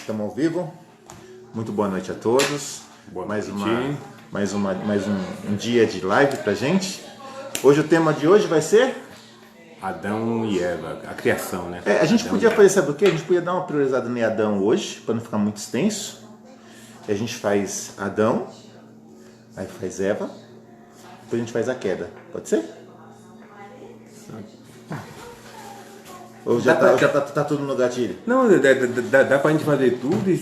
Estamos ao vivo. Muito boa noite a todos. Boa mais noite. um dia de live pra gente. Hoje o tema de hoje vai ser Adão e Eva, a criação, né? a gente Adão podia fazer, sabe o quê? A gente podia dar uma priorizada em Adão hoje, para não ficar muito extenso. E a gente faz Adão, aí faz Eva, depois a gente faz a queda. Pode ser? Ou já tá tudo no gatilho? Não, dá pra gente fazer tudo e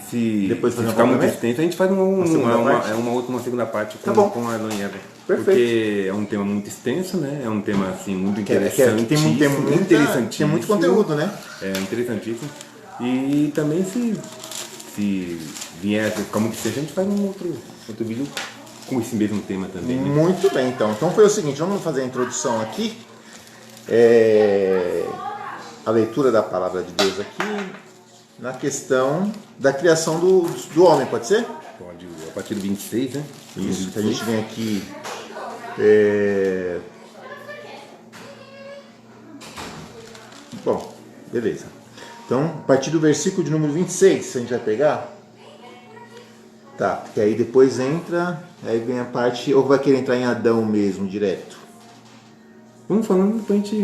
se Depois fazer ficar um muito complemento? extenso, a gente faz uma segunda parte Tá bom. com Adão e Eva. Perfeito. Porque é um tema muito extenso, né? É um tema assim, muito interessante. Tem muito conteúdo, né? É interessantíssimo. E também se vier a ficar muito extenso, a gente faz um outro vídeo com esse mesmo tema também, né? Muito bem, então. Então foi o seguinte, vamos fazer a introdução aqui. A leitura da palavra de Deus aqui na questão da criação do homem, pode ser? Pode, a partir do 26, né? Isso, que a gente vem aqui. Bom, beleza. Então, a partir do versículo de número 26, a gente vai pegar. Tá, porque aí depois entra, aí vem a parte, ou vai querer entrar em Adão mesmo, direto? Vamos falando pra gente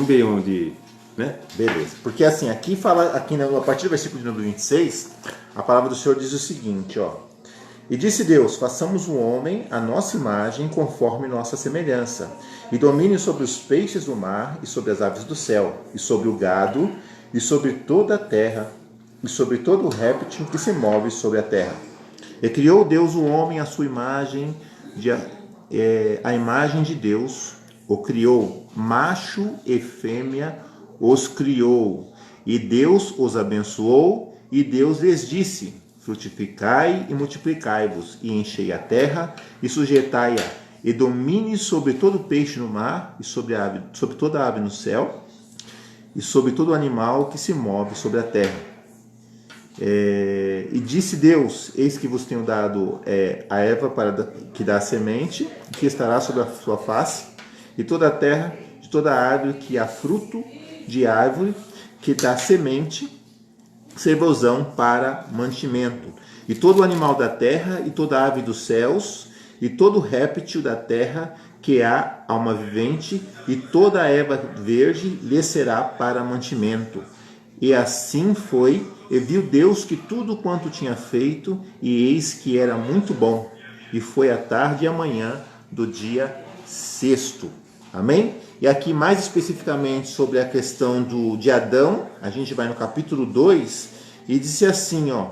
ver onde, né? Beleza, porque assim, aqui fala, a partir do versículo de número 26, a palavra do Senhor diz o seguinte, ó. E disse Deus, façamos o homem à nossa imagem, conforme nossa semelhança, e domine sobre os peixes do mar, e sobre as aves do céu, e sobre o gado, e sobre toda a terra, e sobre todo o réptil que se move sobre a terra. E criou Deus o homem à sua imagem, a imagem de Deus o criou, macho e fêmea os criou. E Deus os abençoou, e Deus lhes disse, frutificai e multiplicai-vos, e enchei a terra, e sujeitai-a, e domine sobre todo peixe no mar, e sobre toda ave no céu, e sobre todo animal que se move sobre a terra. E disse Deus, eis que vos tenho dado a Eva que dá a semente, que estará sobre a sua face, e toda a terra, de toda árvore que há fruto de árvore, que dá semente, servosão para mantimento. E todo animal da terra, e toda ave dos céus, e todo réptil da terra, que há alma vivente, e toda erva verde lhe será para mantimento. E assim foi, e viu Deus que tudo quanto tinha feito, e eis que era muito bom. E foi a tarde e a manhã do dia sexto. Amém? E aqui mais especificamente sobre a questão de Adão, a gente vai no capítulo 2 e disse assim, ó.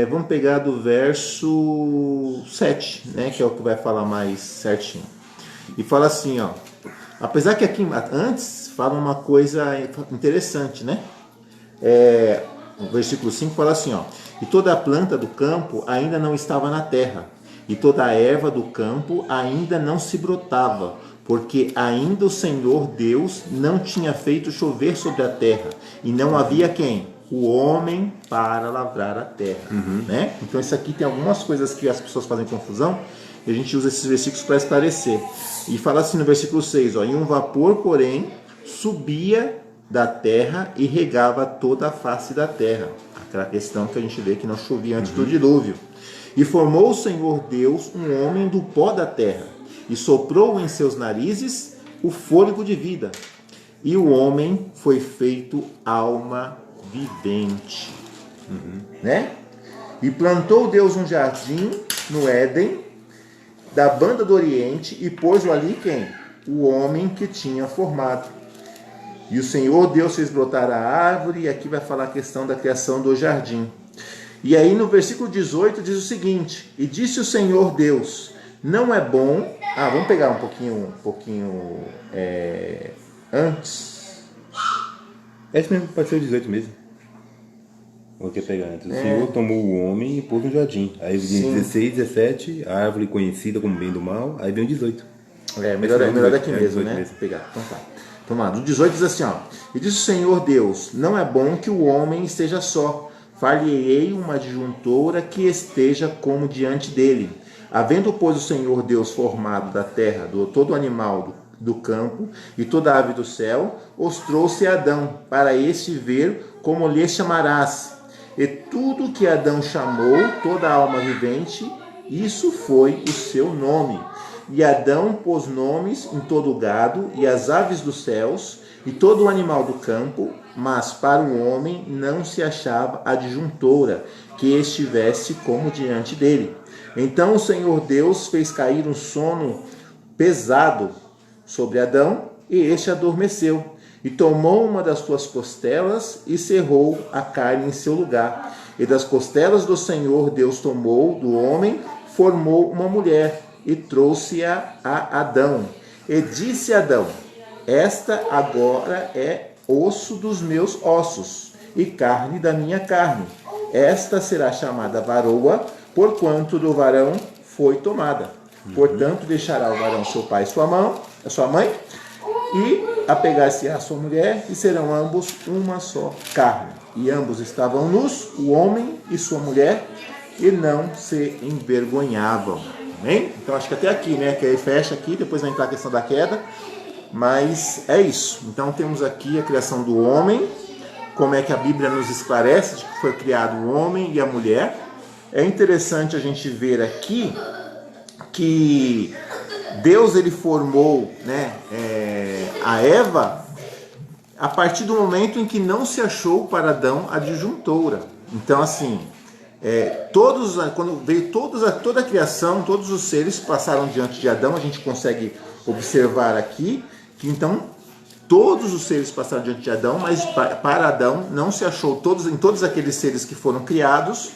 Vamos pegar do verso 7, né, que é o que vai falar mais certinho. E fala assim, ó. Apesar que aqui antes fala uma coisa interessante, né? O versículo 5 fala assim, ó. E toda a planta do campo ainda não estava na terra, e toda a erva do campo ainda não se brotava, porque ainda o Senhor Deus não tinha feito chover sobre a terra, e não havia quem? O homem para lavrar a terra. Né? Então isso aqui tem algumas coisas que as pessoas fazem confusão, e a gente usa esses versículos para esclarecer. E fala assim no versículo 6, ó, e um vapor, porém, subia da terra e regava toda a face da terra. Aquela questão que a gente vê que não chovia antes do dilúvio. E formou o Senhor Deus um homem do pó da terra, e soprou em seus narizes o fôlego de vida. E o homem foi feito alma vivente. Né? E plantou Deus um jardim no Éden, da banda do Oriente, e pôs-o ali quem? O homem que tinha formado. E o Senhor Deus fez brotar a árvore, e aqui vai falar a questão da criação do jardim. E aí no versículo 18 diz o seguinte, e disse o Senhor Deus, não é bom... vamos pegar um pouquinho antes. Esse mesmo pode ser o 18 mesmo. Vou querer pegar antes. O Senhor tomou o homem e pôs no jardim. Aí vem 16, 17, a árvore conhecida como bem do mal, aí vem o 18. Melhor daqui mesmo, né? Vou pegar, então tá. Então lá, no 18 diz assim, ó. E disse o Senhor Deus, não é bom que o homem esteja só. Far-lhe-ei uma adjuntora que esteja como diante dele. Havendo, pois, o Senhor Deus formado da terra, todo animal do campo e toda ave do céu, os trouxe a Adão, para este ver como lhe chamarás. E tudo que Adão chamou, toda alma vivente, isso foi o seu nome. E Adão pôs nomes em todo o gado, e as aves dos céus, e todo o animal do campo, mas para o homem não se achava adjuntora, que estivesse como diante dele. Então o Senhor Deus fez cair um sono pesado sobre Adão, e este adormeceu. E tomou uma das suas costelas e cerrou a carne em seu lugar. E das costelas do Senhor Deus tomou do homem, formou uma mulher e trouxe-a a Adão. E disse Adão: esta agora é osso dos meus ossos e carne da minha carne. Esta será chamada varoa, porquanto do varão foi tomada. Portanto, deixará o varão seu pai e sua mãe, e apegar-se à sua mulher, e serão ambos uma só carne. E ambos estavam nus, o homem e sua mulher, e não se envergonhavam. Amém? Então acho que até aqui, né? Que aí fecha aqui, depois vai entrar a questão da queda. Mas é isso. Então temos aqui a criação do homem, como é que a Bíblia nos esclarece de que foi criado o homem e a mulher. É interessante a gente ver aqui que Deus ele formou, né, a Eva a partir do momento em que não se achou para Adão a disjuntora. Então assim, quando veio toda a criação, todos os seres passaram diante de Adão. A gente consegue observar aqui que então todos os seres passaram diante de Adão, mas para Adão não se achou, em todos aqueles seres que foram criados,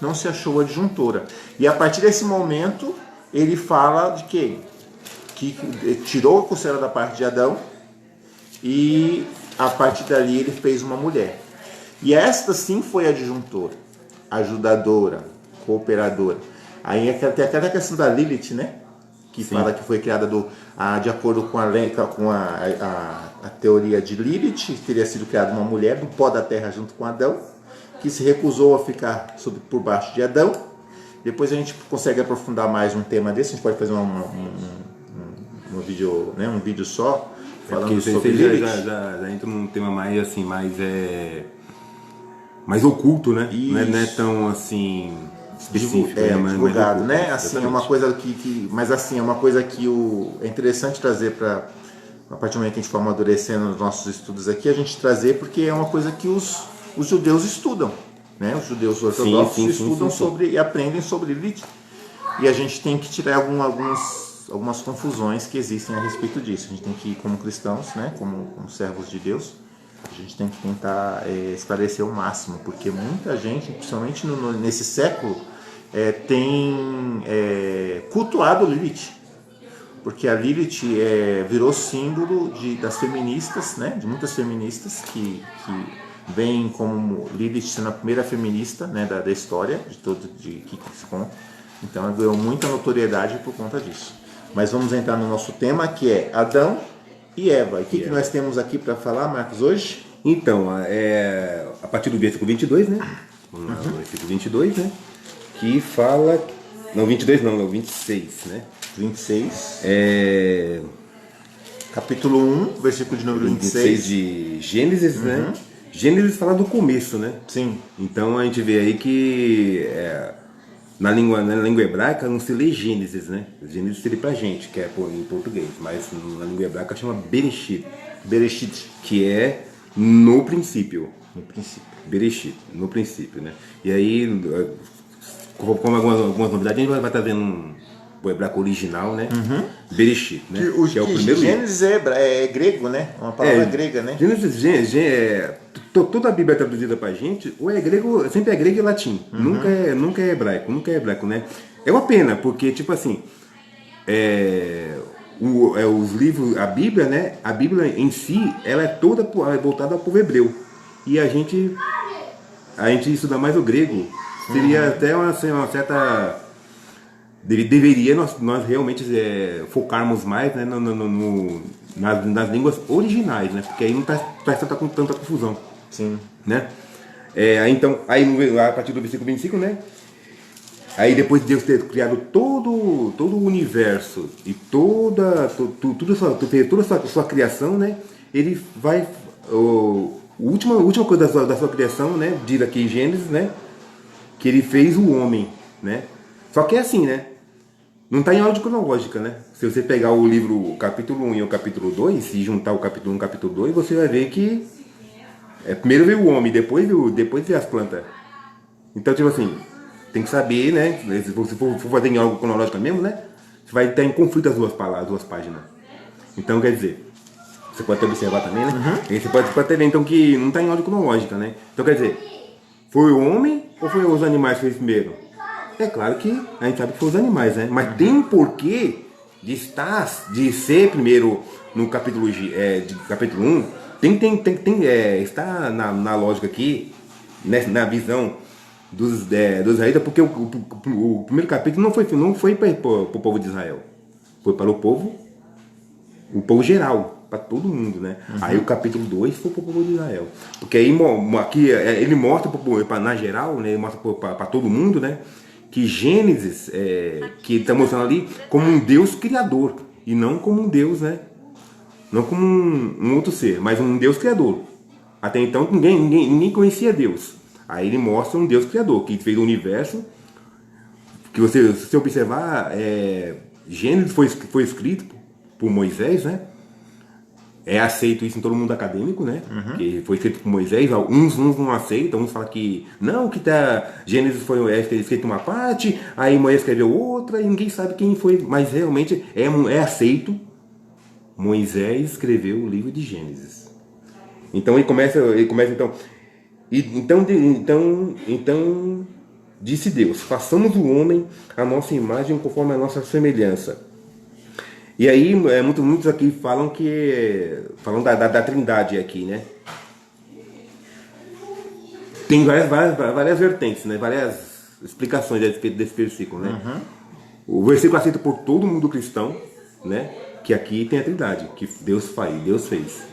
não se achou a disjuntora. E a partir desse momento ele fala de quê? Que tirou a costela da parte de Adão, e a partir dali ele fez uma mulher. E esta sim foi a disjuntora, ajudadora, cooperadora. Aí tem até a questão da Lilith, né? Que sim, fala que foi criada de acordo com a teoria de Lilith, teria sido criada uma mulher do pó da terra junto com Adão, que se recusou a ficar por baixo de Adão. Depois a gente consegue aprofundar mais um tema desse, a gente pode fazer um vídeo só, falando sobre Lilith. Já entra num tema mais assim, mais oculto, né? Não é tão assim específico, divulgado, né? Assim, é uma coisa mas assim, é uma coisa que é interessante trazer para, a partir do momento que a gente for amadurecendo nos nossos estudos aqui, a gente trazer, porque é uma coisa que os judeus estudam, né? Os judeus ortodoxos estudam sobre e aprendem sobre Lilith, e a gente tem que tirar algumas confusões que existem a respeito disso. A gente tem que, como cristãos, né? Como servos de Deus, a gente tem que tentar esclarecer o máximo, porque muita gente, principalmente nesse século, tem cultuado Lilith, porque a Lilith virou símbolo das feministas, né? De muitas feministas que veem como Lilith sendo a primeira feminista, né, da história que se conta. Então ela ganhou muita notoriedade por conta disso. Mas vamos entrar no nosso tema, que é Adão e Eva. E o que nós temos aqui para falar, Marcos, hoje? Então, a partir do versículo 22, né? Vamos lá, no versículo 22, né? Que fala... Não, 22 não, é o 26, né? 26. Capítulo 1, versículo de número 26 de Gênesis, né? Gênesis fala do começo, né? Sim. Então a gente vê aí que... Na língua hebraica não se lê Gênesis, né? Gênesis seria pra gente, que é em português, mas na língua hebraica chama Bereshit. Bereshit. Que é no princípio. No princípio. Bereshit, no princípio, né? E aí, como algumas novidades, a gente vai estar vendo o hebraico original, né? Bereshit, né? Que é o primeiro. Gênesis é grego, né? Uma palavra grega, né? Gênesis, toda a Bíblia é traduzida pra gente, ou é grego, sempre é grego e latim. Nunca é hebraico, né? É uma pena, porque, tipo assim, os livros, a Bíblia, né? A Bíblia em si, ela é toda voltada ao povo hebreu. E a gente estudar mais o grego, seria até uma certa... Deveria nós realmente focarmos mais, né, nas línguas originais, né? Porque aí não faz tanta confusão. Sim. Né? Então, aí a partir do versículo 25, né? Aí depois de Deus ter criado todo o universo e toda a sua criação, né? Ele vai... A última coisa da sua criação, né? Diz aqui em Gênesis, né? Que ele fez o homem, né? Só que é assim, né? Não está em ordem cronológica, né? Se você pegar o livro o capítulo 1 e o capítulo 2, e juntar o capítulo 1 e o capítulo 2, você vai ver que primeiro veio o homem, depois veio as plantas. Então, tipo assim, tem que saber, né? Se você for fazer em ordem cronológica mesmo, né? Você vai estar em conflito as duas palavras, as duas páginas. Então, quer dizer, você pode até observar também, né? E você pode até ver, então, que não está em ordem cronológica, né? Então, quer dizer, foi o homem ou foi os animais que fez primeiro? É claro que a gente sabe que foi os animais, né? Mas tem um porquê de ser primeiro no capítulo, capítulo 1. Está na lógica aqui, na visão dos israelitas, porque o primeiro capítulo não foi para o povo de Israel. Foi para o povo geral, para todo mundo, né? Aí o capítulo 2 foi para o povo de Israel. Porque aí aqui ele mostra na geral, né? Ele mostra para todo mundo, né? Que Gênesis, que está mostrando ali como um Deus criador, e não como um Deus, né? Não como um outro ser, mas um Deus criador. Até então ninguém conhecia Deus. Aí ele mostra um Deus criador, que fez o universo, que se você observar, Gênesis foi escrito por Moisés, né? É aceito isso em todo mundo acadêmico, né? Que foi escrito por Moisés. Uns não aceitam, uns falam que não, Gênesis foi escrito uma parte, aí Moisés escreveu outra, e ninguém sabe quem foi, mas realmente é aceito. Moisés escreveu o livro de Gênesis. Então ele começa então disse Deus: façamos o homem à nossa imagem conforme a nossa semelhança. E aí, muitos aqui falam da Trindade aqui, né? Tem várias vertentes, né? Várias explicações desse versículo, né? O versículo aceito por todo mundo cristão, né? Que aqui tem a Trindade, que Deus fez.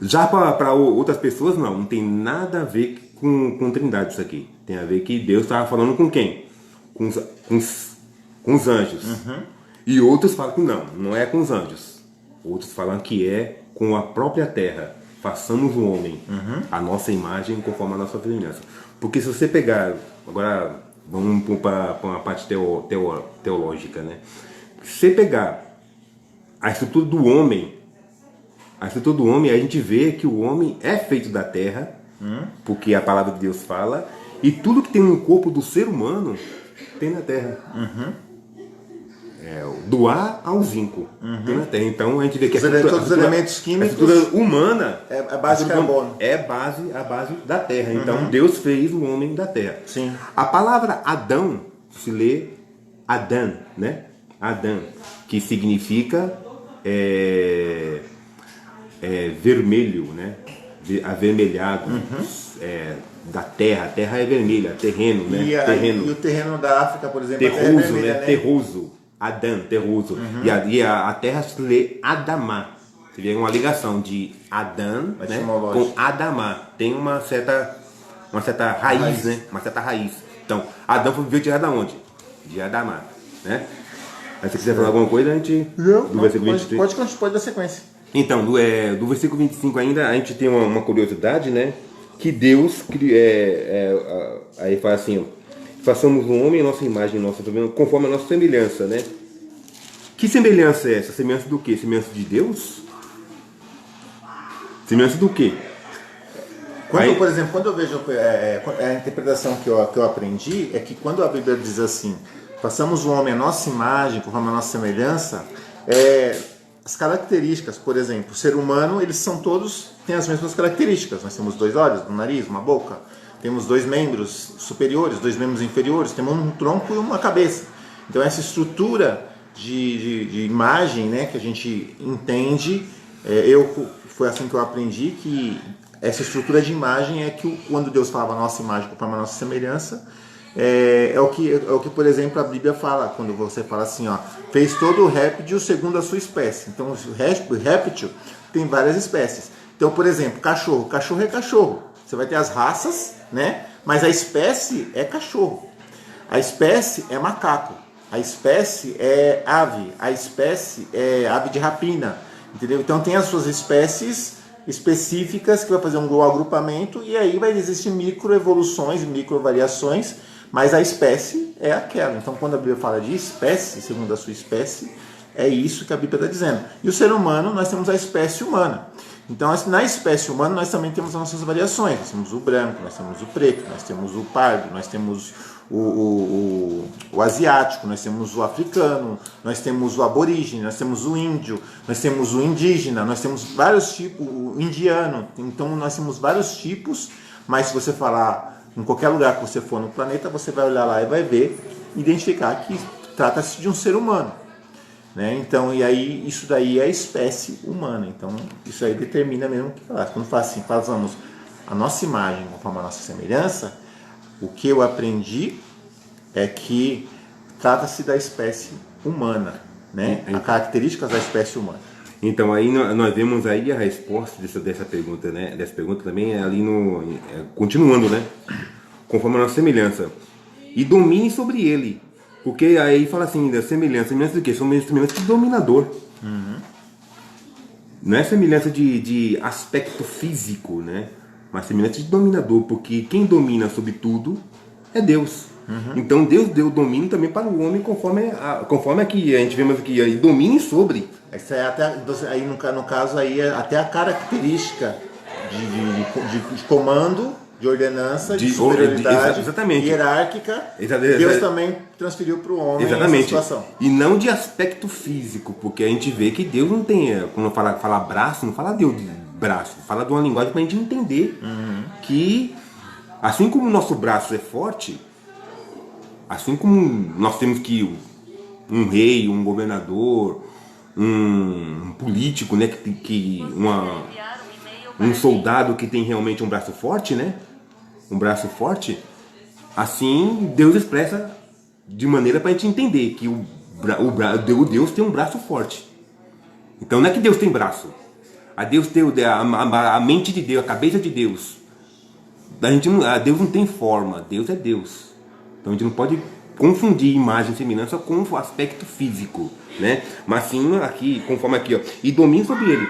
Já para outras pessoas, não tem nada a ver com Trindade isso aqui. Tem a ver que Deus estava falando com quem? Com os anjos. E outros falam que não é com os anjos. Outros falam que é com a própria terra. Façamos o homem, a nossa imagem, conforme a nossa semelhança. Porque se você pegar, agora vamos para uma parte teológica, né? Se você pegar a estrutura do homem, a gente vê que o homem é feito da terra, porque a palavra de Deus fala, e tudo que tem no corpo do ser humano tem na terra. Do A ao zinco tem na terra. Então a gente vê que todos os elementos químicos, a estrutura humana é base de carbono. É a base da terra. Então Deus fez o homem da terra. Sim. A palavra Adão se lê Adão, né? Adão, que significa vermelho, né? Avermelhado, da terra. A terra é vermelha, terreno, né? E o terreno da África, por exemplo, terroso, é vermelha, né? Terroso. Adão, terroso. E a terra se lê Adamá. Você vê uma ligação de Adão, né, com Adamá. Tem uma certa raiz, né? Uma certa raiz. Então, Adão veio tirado da onde? De Adamá, né? Aí se quiser falar alguma coisa, a gente... do versículo 23. Pode dar sequência. Então, do versículo 25 ainda, a gente tem uma curiosidade, né? Que Deus... aí fala assim, ó, façamos um homem em nossa imagem, conforme a nossa semelhança, né? Que semelhança é essa? Semelhança do quê? Semelhança de Deus? Semelhança do quê? Por exemplo, quando eu vejo a interpretação que eu aprendi, é que quando a Bíblia diz assim, façamos o homem à nossa imagem, conforme a nossa semelhança, as características, por exemplo, o ser humano, têm as mesmas características. Nós temos 2 olhos, um nariz, uma boca. Temos 2 membros superiores, 2 membros inferiores, temos um tronco e uma cabeça. Então essa estrutura de imagem, né, que a gente entende, foi assim que eu aprendi, que essa estrutura de imagem é que quando Deus falava nossa imagem conforme a nossa semelhança, é o que, por exemplo, a Bíblia fala, quando você fala assim, ó, fez todo o réptil segundo a sua espécie. Então o réptil tem várias espécies. Então, por exemplo, cachorro é cachorro. Você vai ter as raças, né? Mas a espécie é cachorro. A espécie é macaco, a espécie é ave, a espécie é ave de rapina, entendeu? Então tem as suas espécies específicas que vai fazer um agrupamento e aí vai existir microevoluções, microvariações, mas a espécie é aquela. Então quando a Bíblia fala de espécie, segundo a sua espécie, é isso que a Bíblia está dizendo. E o ser humano, nós temos a espécie humana. Então, na espécie humana, nós também temos as nossas variações. Nós temos o branco, nós temos o preto, nós temos o pardo, nós temos o asiático, nós temos o africano, nós temos o aborígene, nós temos o índio, nós temos o indígena, nós temos vários tipos, o indiano. Então, nós temos vários tipos, mas se você falar em qualquer lugar que você for no planeta, você vai olhar lá e vai ver, identificar que trata-se de um ser humano. Né? Então, e aí isso daí é a espécie humana. Então, isso aí determina mesmo que quando fala assim, fazemos a nossa imagem conforme a nossa semelhança, o que eu aprendi é que trata-se da espécie humana, né? As características da espécie humana. Então aí nós vemos aí a resposta dessa pergunta, né? Dessa pergunta também é ali continuando, né? Conforme a nossa semelhança. E domine sobre ele. Porque aí fala assim, da semelhança. Semelhança de quê? Semelhança de dominador. Uhum. Não é semelhança de aspecto físico, né? Mas semelhança de dominador. Porque quem domina sobre tudo é Deus. Uhum. Então Deus deu domínio também para o homem conforme aqui a gente vemos aqui. Aí, domine sobre. Isso é até, aí no caso aí é até a característica de comando, de ordenança, de superioridade exatamente. hierárquica, Deus também transferiu para o homem essa situação. E não de aspecto físico, porque a gente vê que Deus não tem, quando fala braço, não fala Deus de braço, fala de uma linguagem para a gente entender que, assim como o nosso braço é forte, assim como nós temos que um rei, um governador, um político, né, um soldado que tem realmente um braço forte, né? Um braço forte, assim Deus expressa de maneira para a gente entender que Deus tem um braço forte. Então não é que Deus tem braço. Deus tem a mente de Deus, a cabeça de Deus. Deus não tem forma, Deus é Deus. Então a gente não pode confundir imagem e semelhança com o aspecto físico, né? Mas sim aqui, conforme aqui, ó, e domínio sobre ele.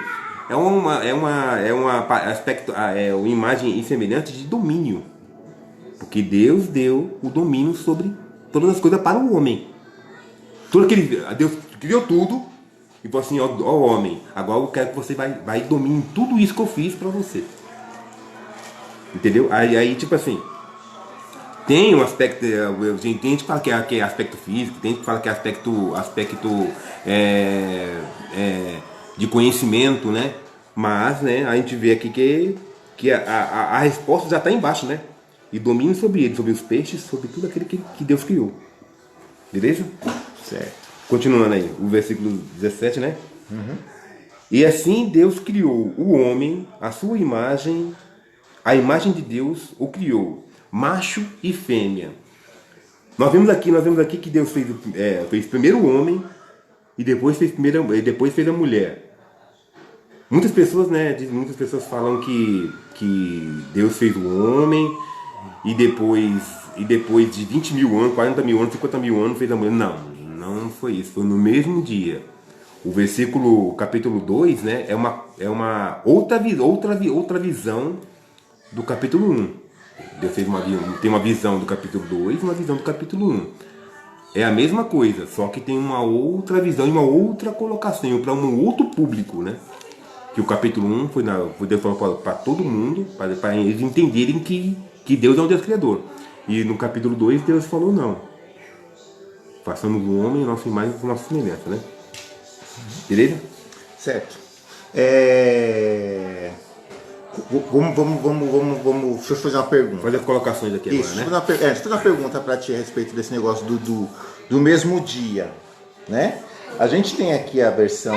É uma aspecto, uma imagem e semelhança de domínio. Porque Deus deu o domínio sobre todas as coisas para o homem. Deus criou tudo e falou assim, ó homem, agora eu quero que você vai domine tudo isso que eu fiz para você. Entendeu? Aí tipo assim, tem um aspecto, tem gente que fala que é aspecto físico, tem gente que fala que é aspecto de conhecimento, né? Mas, né, a gente vê aqui que a resposta já está embaixo, né? E domine sobre ele, sobre os peixes, sobre tudo aquilo que Deus criou. Beleza? Certo. Continuando aí, o versículo 17, né? Uhum. E assim Deus criou o homem, a sua imagem, a imagem de Deus o criou, macho e fêmea. Nós vemos aqui que Deus fez primeiro o homem e depois fez a mulher. Muitas pessoas falam que Deus fez o homem e depois de 20 mil anos, 40 mil anos, 50 mil anos fez a mulher. Não foi isso, foi no mesmo dia. O capítulo 2, né, é uma outra visão do capítulo 1. Deus tem uma visão do capítulo 2 e uma visão do capítulo 1. É a mesma coisa, só que tem uma outra visão e uma outra colocação para um outro público, né? Que o capítulo 1 foi Deus falou para todo mundo, para eles entenderem que Deus é um Deus criador. E no capítulo 2 Deus falou não. Façamos o homem nossa imagem com nossa semelhança, né? Beleza? Certo. Vamos. Deixa eu fazer uma pergunta. Fazer as colocações aqui Isso, agora, né? Deixa eu fazer uma pergunta para ti a respeito desse negócio do mesmo dia, né? A gente tem aqui a versão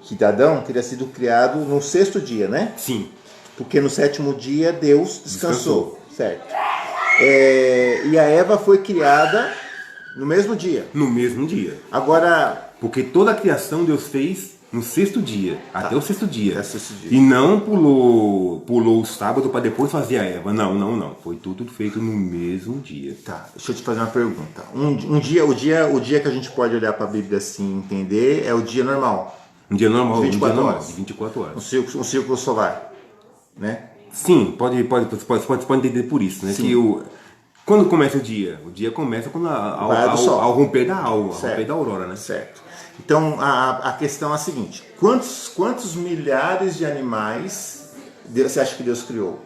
que Adão teria sido criado no 6º dia, né? Sim. Porque no 7º dia Deus descansou. Certo. E a Eva foi criada no mesmo dia. No mesmo dia. Agora... Porque toda a criação Deus fez no sexto dia, até o sexto dia. Até o sexto dia. E não pulou o sábado para depois fazer a erva. Não. Foi tudo feito no mesmo dia. Tá, deixa eu te fazer uma pergunta. O dia que a gente pode olhar para a Bíblia assim e entender é o dia normal. Um dia normal, De 24 um dia normal, horas. de 24 horas. Um círculo solar, né? Sim, pode entender por isso, né? Sim. Que quando começa o dia? O dia começa quando ao romper da alva, ao romper da aurora, né? Certo. Então a questão é a seguinte: quantos milhares de animais você acha que Deus criou?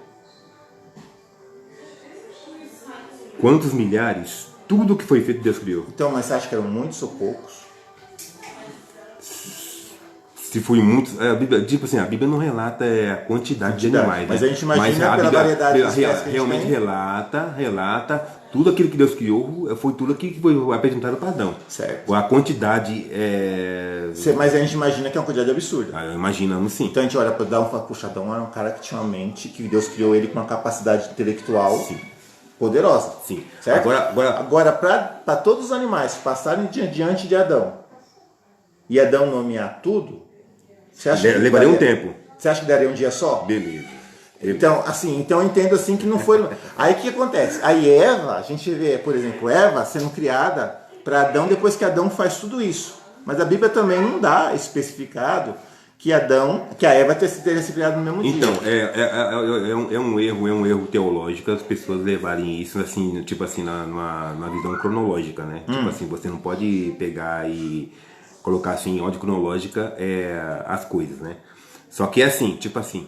Quantos milhares? Tudo que foi feito Deus criou. Então, mas você acha que eram muitos ou poucos? Se foi muitos, a Bíblia, tipo assim, a Bíblia não relata a quantidade de animais, mas né? a gente imagina a pela Bíblia variedade de espécies que a gente realmente tem. relata tudo aquilo que Deus criou, foi tudo aquilo que foi apresentado para Adão. Certo. A quantidade Mas a gente imagina que é uma quantidade absurda. Imaginamos sim. Então a gente olha para Adão e fala, puxa, Adão era um cara que tinha uma mente, que Deus criou ele com uma capacidade intelectual poderosa. Sim. Certo? Agora para todos os animais que passarem diante de Adão e Adão nomear tudo, você acha que levaria um tempo. Você acha que daria um dia só? Beleza. Então eu entendo assim que não foi. Aí o que acontece? Aí Eva, a gente vê, por exemplo, Eva sendo criada para Adão depois que Adão faz tudo isso. Mas a Bíblia também não dá especificado que a Eva teria se criado no mesmo dia. Então, é um erro teológico as pessoas levarem isso assim, tipo assim, numa visão cronológica, né? Tipo assim, você não pode pegar e colocar assim em ordem cronológica as coisas, né? Só que é assim, tipo assim,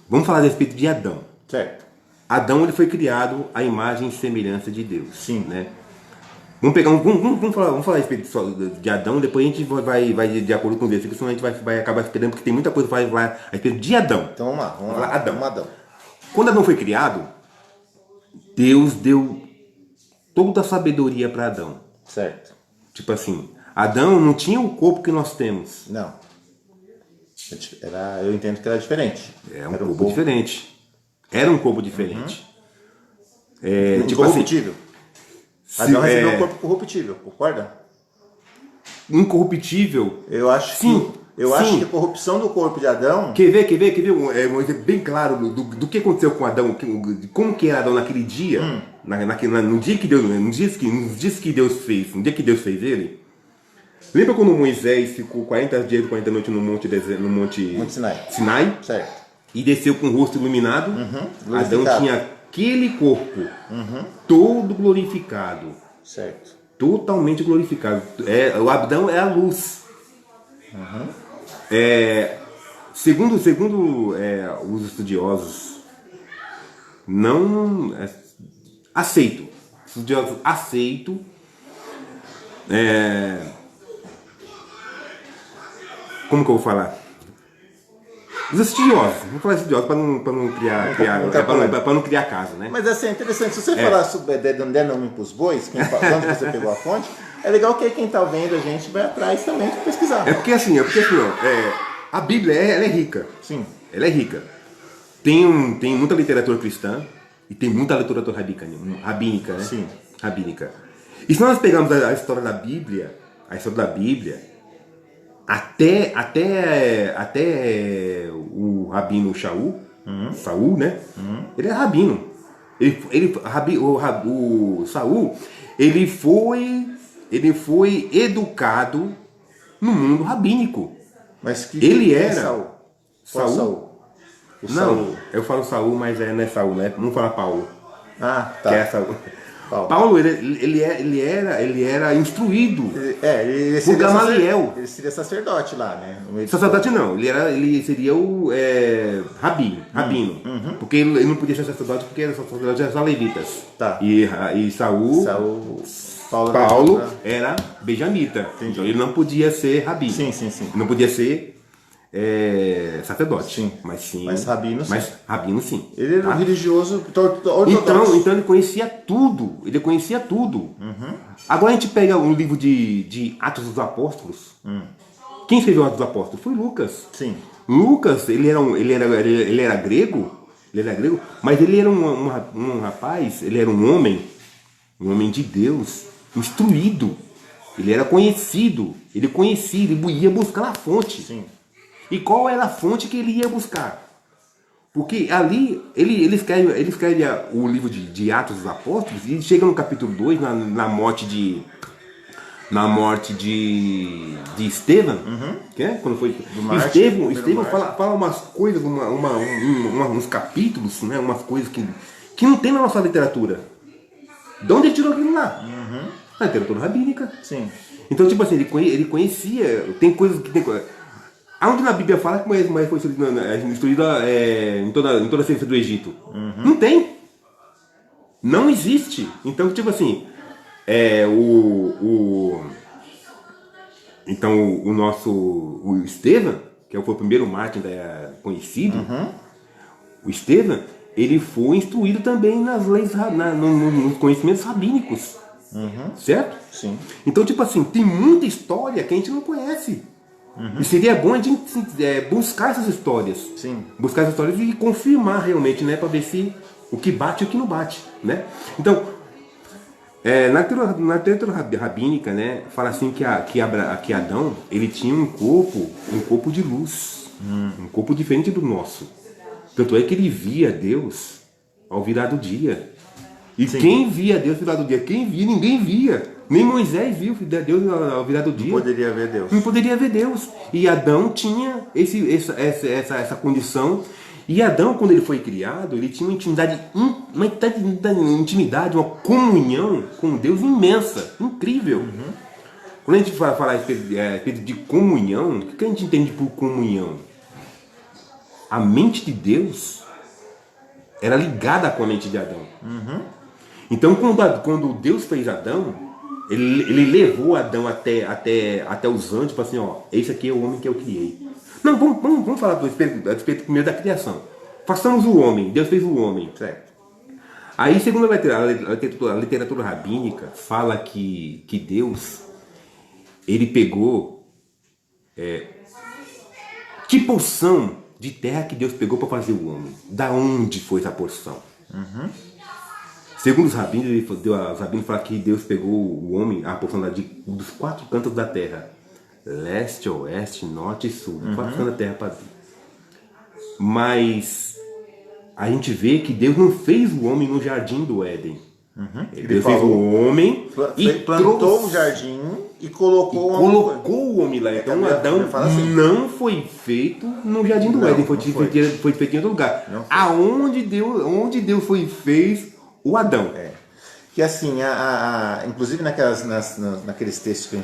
vamos falar a respeito de Adão. Certo. Adão ele foi criado à imagem e semelhança de Deus. Sim. Né? Vamos falar a respeito de Adão, depois a gente vai de acordo com o versículo, senão a gente vai acabar esperando, porque tem muita coisa para falar a respeito de Adão. Então vamos lá. Adão. Quando Adão foi criado, Deus deu toda a sabedoria para Adão. Certo. Tipo assim, Adão não tinha o corpo que nós temos. Não. Eu entendo que era diferente. Era um corpo diferente. Era um corpo diferente. Tipo corruptível. Adão recebeu um corpo corruptível, concorda? Incorruptível. Eu acho acho que a corrupção do corpo de Adão. Quer ver? Um exemplo bem claro do que aconteceu com Adão, de como que era Adão naquele dia, no dia que Deus, nos dias que Deus fez, no dia que Deus fez ele. Lembra quando Moisés ficou 40 dias e 40 noites no monte Sinai? Certo. E desceu com o rosto iluminado? Adão tinha aquele corpo todo glorificado. Certo. Totalmente glorificado. O Adão é a luz. Segundo os estudiosos, não aceito. Estudiosos aceito. Como que eu vou falar? Os estudiosos, vamos falar estudiosos para não criar caso, né? Mas assim, é interessante, se você falar sobre der nome para os bois, onde você pegou a fonte, é legal que quem está vendo a gente vai atrás também para pesquisar. É porque assim, a Bíblia ela é rica. Sim. Ela é rica. Tem muita literatura cristã e tem muita literatura rabínica, né? Sim. Rabínica. E se nós pegarmos a história da Bíblia, até o rabino Saul, né? Ele é rabino. O Saul, ele foi educado no mundo rabínico. Mas ele era Saul? Saul? Não, eu falo Saul, mas não é Saul, né? Não fala Paulo. Ah, tá. Que é Saul. Paulo, ele era instruído por Gamaliel. Ele seria sacerdote lá, né? Sacerdote não, ele seria o rabino. Porque ele não podia ser sacerdote porque era sacerdote era só levitas. Tá. E Paulo era benjamita. Então ele não podia ser rabino. Sim. Não podia ser sacerdote. Sim. Mas rabino sim. Mas rabino sim. Ele era religioso ortodoxo. Então ele conhecia tudo. Agora a gente pega um livro de Atos dos Apóstolos. Quem escreveu Atos dos Apóstolos? Foi Lucas. Sim. Lucas, ele era grego, mas ele era um rapaz, ele era um homem de Deus, instruído. Ele era conhecido Ele conhecia, ele ia buscar a fonte. Sim. E qual era a fonte que ele ia buscar? Porque ali, ele escreve o livro de Atos dos Apóstolos, e chega no capítulo 2, na morte de Estevão, que é? Quando foi Estevão fala umas coisas, uns capítulos, né? Umas coisas que não tem na nossa literatura. De onde ele tirou aquilo lá? Na literatura rabínica. Sim. Então, tipo assim, ele conhecia, tem coisas que tem. Aonde na Bíblia fala que Moisés foi instruído em toda a ciência do Egito? Não tem. Não existe. Então, tipo assim, o Estevão, que foi o primeiro mártir conhecido, o Estevão, ele foi instruído também nas leis, nos conhecimentos rabínicos. Certo? Sim. Então, tipo assim, tem muita história que a gente não conhece. E seria bom a gente buscar essas histórias. Sim. Buscar essas histórias e confirmar realmente, né? Para ver se o que bate e o que não bate, né? Então, na literatura rabínica, né? Fala assim que Adão, ele tinha um corpo de luz. Um corpo diferente do nosso. Tanto é que ele via Deus ao virar do dia. E Sim. quem via Deus ao virar do dia? Quem via, ninguém via. Nem Moisés viu Deus ao virar do dia. Não poderia ver Deus. Não poderia ver Deus. E Adão tinha essa condição. E Adão, quando ele foi criado, ele tinha uma intimidade, uma comunhão com Deus imensa, incrível. Quando a gente fala a respeito de comunhão, o que a gente entende por comunhão? A mente de Deus era ligada com a mente de Adão. Então, quando Deus fez Adão, ele levou Adão até os anjos e falou assim, ó, esse aqui é o homem que eu criei. Não, vamos falar a respeito primeiro da criação. Façamos o homem, Deus fez o homem, certo? Aí, segundo a literatura rabínica, fala que Deus, ele pegou que porção de terra que Deus pegou para fazer o homem. Da onde foi essa porção? Segundo os rabinos, falam que Deus pegou o homem, a porção dos 4 cantos da terra. Leste, oeste, norte e sul. 4 cantos da terra para Deus. Mas a gente vê que Deus não fez o homem no jardim do Éden. Deus fez o homem e plantou um jardim e colocou o homem lá. Então Adão não foi feito no jardim do Éden, foi feito em outro lugar. Onde Deus fez o Adão. Que assim, inclusive naqueles textos que a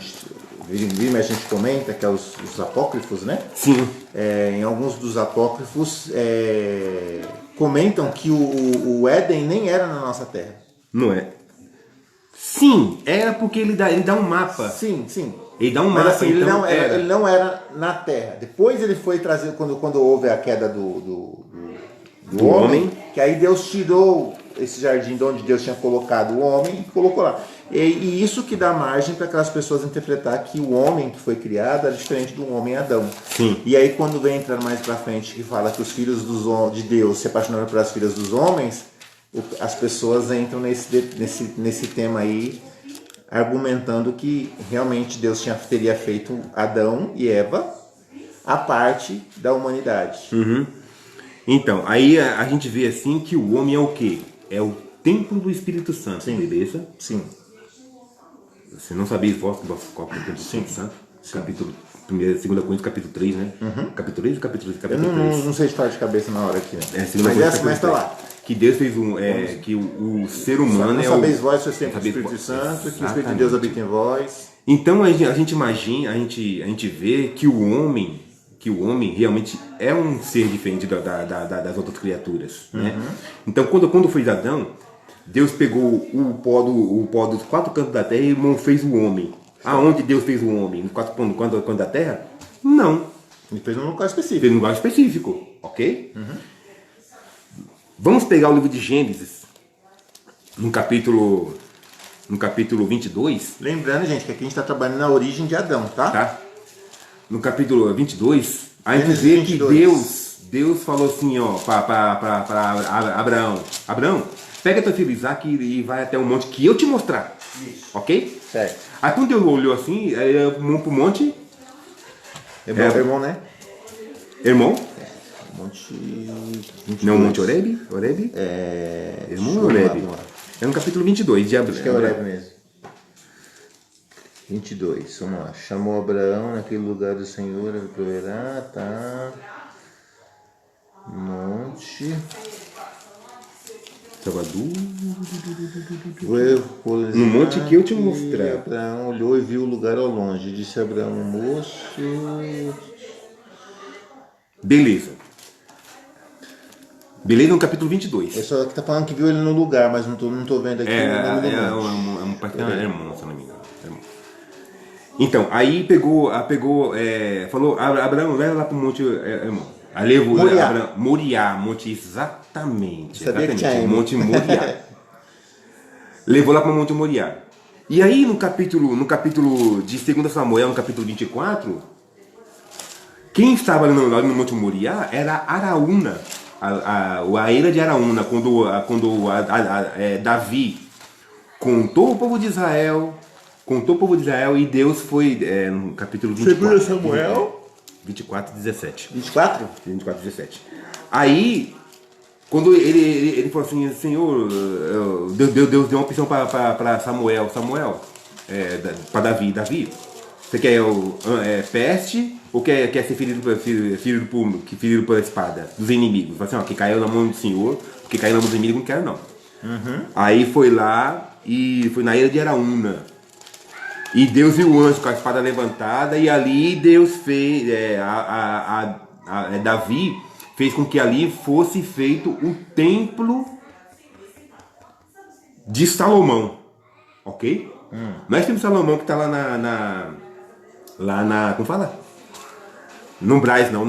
gente comenta, que é os apócrifos, né? Sim. Em alguns dos apócrifos comentam que o Éden nem era na nossa terra. Não é? Sim, era porque ele dá um mapa. Sim. Ele dá um Mas mapa. assim, então ele não era na terra. Depois ele foi trazer, quando houve a queda do homem, que aí Deus tirou esse jardim de onde Deus tinha colocado o homem e colocou lá. E isso que dá margem para aquelas pessoas interpretar que o homem que foi criado era diferente do homem Adão. Sim. E aí quando vem entrar mais para frente que fala que os filhos de Deus se apaixonaram pelas filhas dos homens, as pessoas entram nesse tema aí, argumentando que realmente Deus teria feito Adão e Eva a parte da humanidade. Então, aí a gente vê assim que o homem é o quê? É o templo do Espírito Santo, Sim. beleza? Sim. Você não sabia qual é o templo do Espírito Santo? Capítulo 2 Coríntios, capítulo 3, né? Capítulo 3 ou capítulo 3? Eu não sei de falar de cabeça na hora aqui. Né? Mas tá lá. Que Deus fez que o ser humano não sabeis vós, sois templo do Espírito Santo, que o Espírito de Deus habita em vós. Então a gente imagina, a gente vê que o homem realmente é um ser diferente das outras criaturas, né? Então quando foi Adão, Deus pegou o pó dos 4 cantos da terra e fez o homem. Aonde Deus fez o homem? Nos 4 cantos da terra? Não. Ele fez num lugar específico. Fez num lugar específico, ok? Vamos pegar o livro de Gênesis, no capítulo 22. Lembrando, gente, que aqui a gente está trabalhando na origem de Adão, tá? No capítulo 22, a gente Gênesis vê 22. que Deus falou assim, ó, para Abraão: Abraão, pega teu filho Isaac e vai até o monte que eu te mostrar. Isso. Ok? Certo. Aí quando Deus olhou assim, aí pro monte. Irmão, né? Irmão? Monte 22. Não, Monte Horebe? Horebe? Irmão ou Horebe? É no capítulo 22 de Abraão. Acho que é Horebe mesmo. 22, vamos lá. Chamou Abraão naquele lugar do Senhor, ele proverá, tá. Monte. Salvador. No monte que eu te mostrar. Abraão olhou e viu o lugar ao longe. Disse Abraão, moço. Beleza. Beleza no capítulo 22. É só que tá falando que viu ele no lugar, mas não tô vendo aqui o nome do monte. Um parceiro irmão, se não me engano. Então, aí falou, Abraão, leva lá pro monte, irmão. Aí levou Moriá. Moriá, monte exatamente. Sabia que tinha Monte Moriá. Levou lá pro monte Moriá. E aí no capítulo de 2 Samuel, no capítulo 24, quem estava lá no monte Moriá era Araúna, a eira de Araúna, quando Davi contou o povo de Israel, e Deus foi, no capítulo 24. 2 Samuel 24, 17. 24? 24, 17. Aí, quando ele falou assim, Senhor, Deus deu uma opção para Samuel, para Davi, você quer peste ou quer ser ferido pela espada dos inimigos? Falou assim, ó, que caiu na mão do Senhor, porque caiu na mão dos inimigos não quero não. Uhum. Aí foi lá e foi na eira de Araúna. E Deus viu o anjo com a espada levantada, e ali Deus fez, Davi fez com que ali fosse feito o templo de Salomão, ok? Não é o templo de Salomão que está lá como fala? No Braz, não.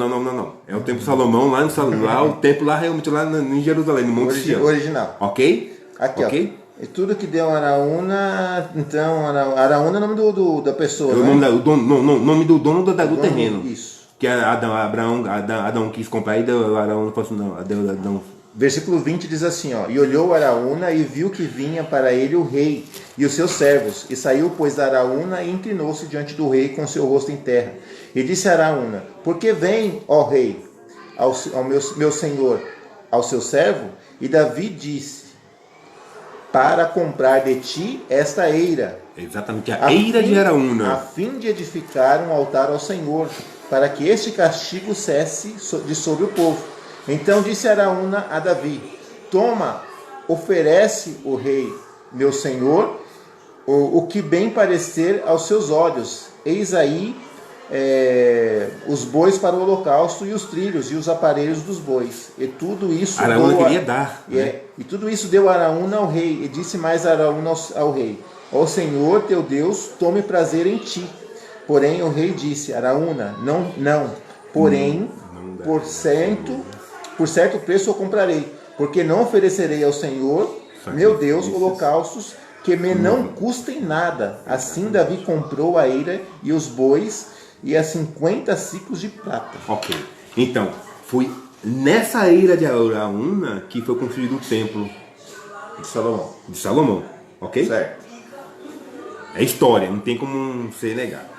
É o templo de Salomão, o templo lá realmente lá em Jerusalém, no Monte Sião. Original. Ok? Aqui, ok? ó. E tudo que deu Araúna, então, Araúna é o nome da pessoa, É o nome do dono do terreno. Isso. Que Adão quis comprar e Araúna falou assim, não, Adão. Versículo 20 diz assim, ó, e olhou Araúna e viu que vinha para ele o rei e os seus servos, e saiu, pois, da Araúna e inclinou-se diante do rei com seu rosto em terra. E disse a Araúna, por que vem, ó rei, ao meu senhor, ao seu servo? E Davi disse, para comprar de ti esta eira. Exatamente, a eira de Araúna. A fim de edificar um altar ao Senhor, para que este castigo cesse de sobre o povo. Então disse Araúna a Davi, toma, oferece o rei, meu senhor, o que bem parecer aos seus olhos. Eis aí os bois para o holocausto e os trilhos e os aparelhos dos bois. E tudo isso Araúna queria dar. E tudo isso deu Araúna ao rei. E disse mais Araúna ao rei, ó Senhor teu Deus, tome prazer em ti. Porém o rei disse, Araúna, não. Porém, por certo preço eu comprarei, porque não oferecerei ao Senhor, meu Deus, holocaustos que me não custem nada. Assim Davi comprou a eira e os bois e a 50 ciclos de prata. Ok. Então, foi nessa eira de Araúna que foi construído o templo de Salomão. Ok? Certo. É história, não tem como você negar.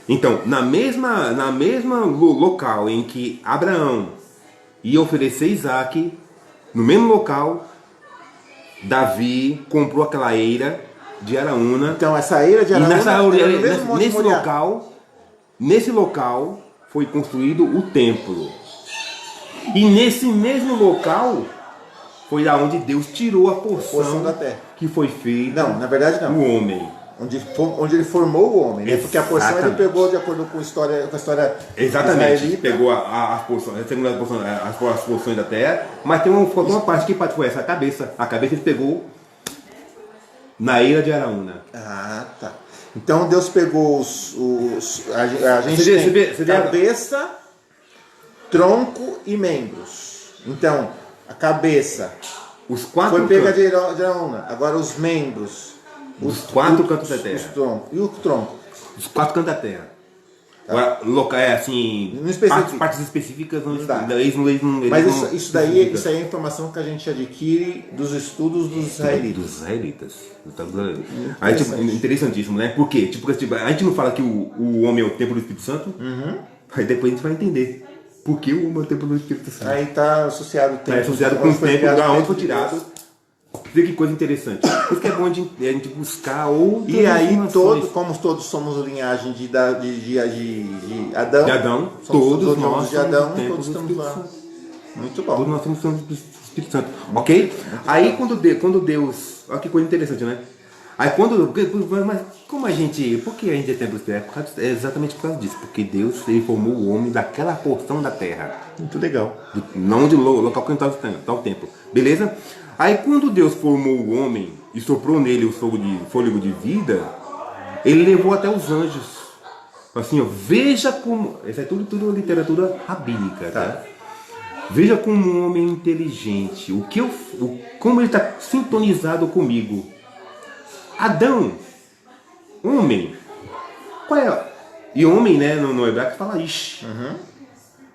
Então, na mesma local em que Abraão ia oferecer Isaac, no mesmo local, Davi comprou aquela eira de Araúna. Então, essa eira de Araúna, nesse local foi construído o templo. E nesse mesmo local foi da onde Deus tirou a porção da terra que foi feita. Não, na verdade não. O homem. Onde ele formou o homem, né? Porque a porção ele pegou de acordo com a história exatamente, israelita. Pegou a porção, as porções da terra, mas faltou uma parte, que parte foi essa? A cabeça ele pegou na eira de Araúna. Ah, tá. Então Deus pegou a gente tem cabeça, tronco e membros. Então, a cabeça os quatro foi pega de Araúna, agora os membros. Os quatro cantos da terra. E o tronco? Os quatro cantos da terra. Assim, Não especifica. partes específicas não dá. Mas Isso daí é informação que a gente adquire dos estudos dos israelitas. Dos israelitas. Aí, tipo, interessantíssimo, né? Por quê? Tipo, a gente não fala que o homem é o templo do Espírito Santo, aí depois a gente vai entender por que o homem é o templo do Espírito Santo. Aí está associado o tempo. Está associado com o tempo, da onde foi tirado. Vê que coisa interessante. Por isso que é bom a gente buscar outras E aí, informações. como todos somos linhagem de Adão, De Adão, somos todos nós de Adão, somos do todos templo do estamos lá. Espírito Santo. Muito bom. Todos nós somos do Espírito Santo. Ok? Aí quando Deus. Olha que coisa interessante, né? Aí mas como a gente. Por que a gente é templo espiritual? É exatamente por causa disso. Porque Deus ele formou o homem daquela porção da terra. Muito legal. Não de local que não está o templo. Beleza? Aí quando Deus formou o homem e soprou nele o fôlego de vida, ele levou até os anjos. Assim, ó, veja como. Isso é tudo literatura rabínica, tá? Veja como um homem é inteligente. Como ele está sintonizado comigo. Adão, homem. Qual é? E homem, né? No hebraico fala ish.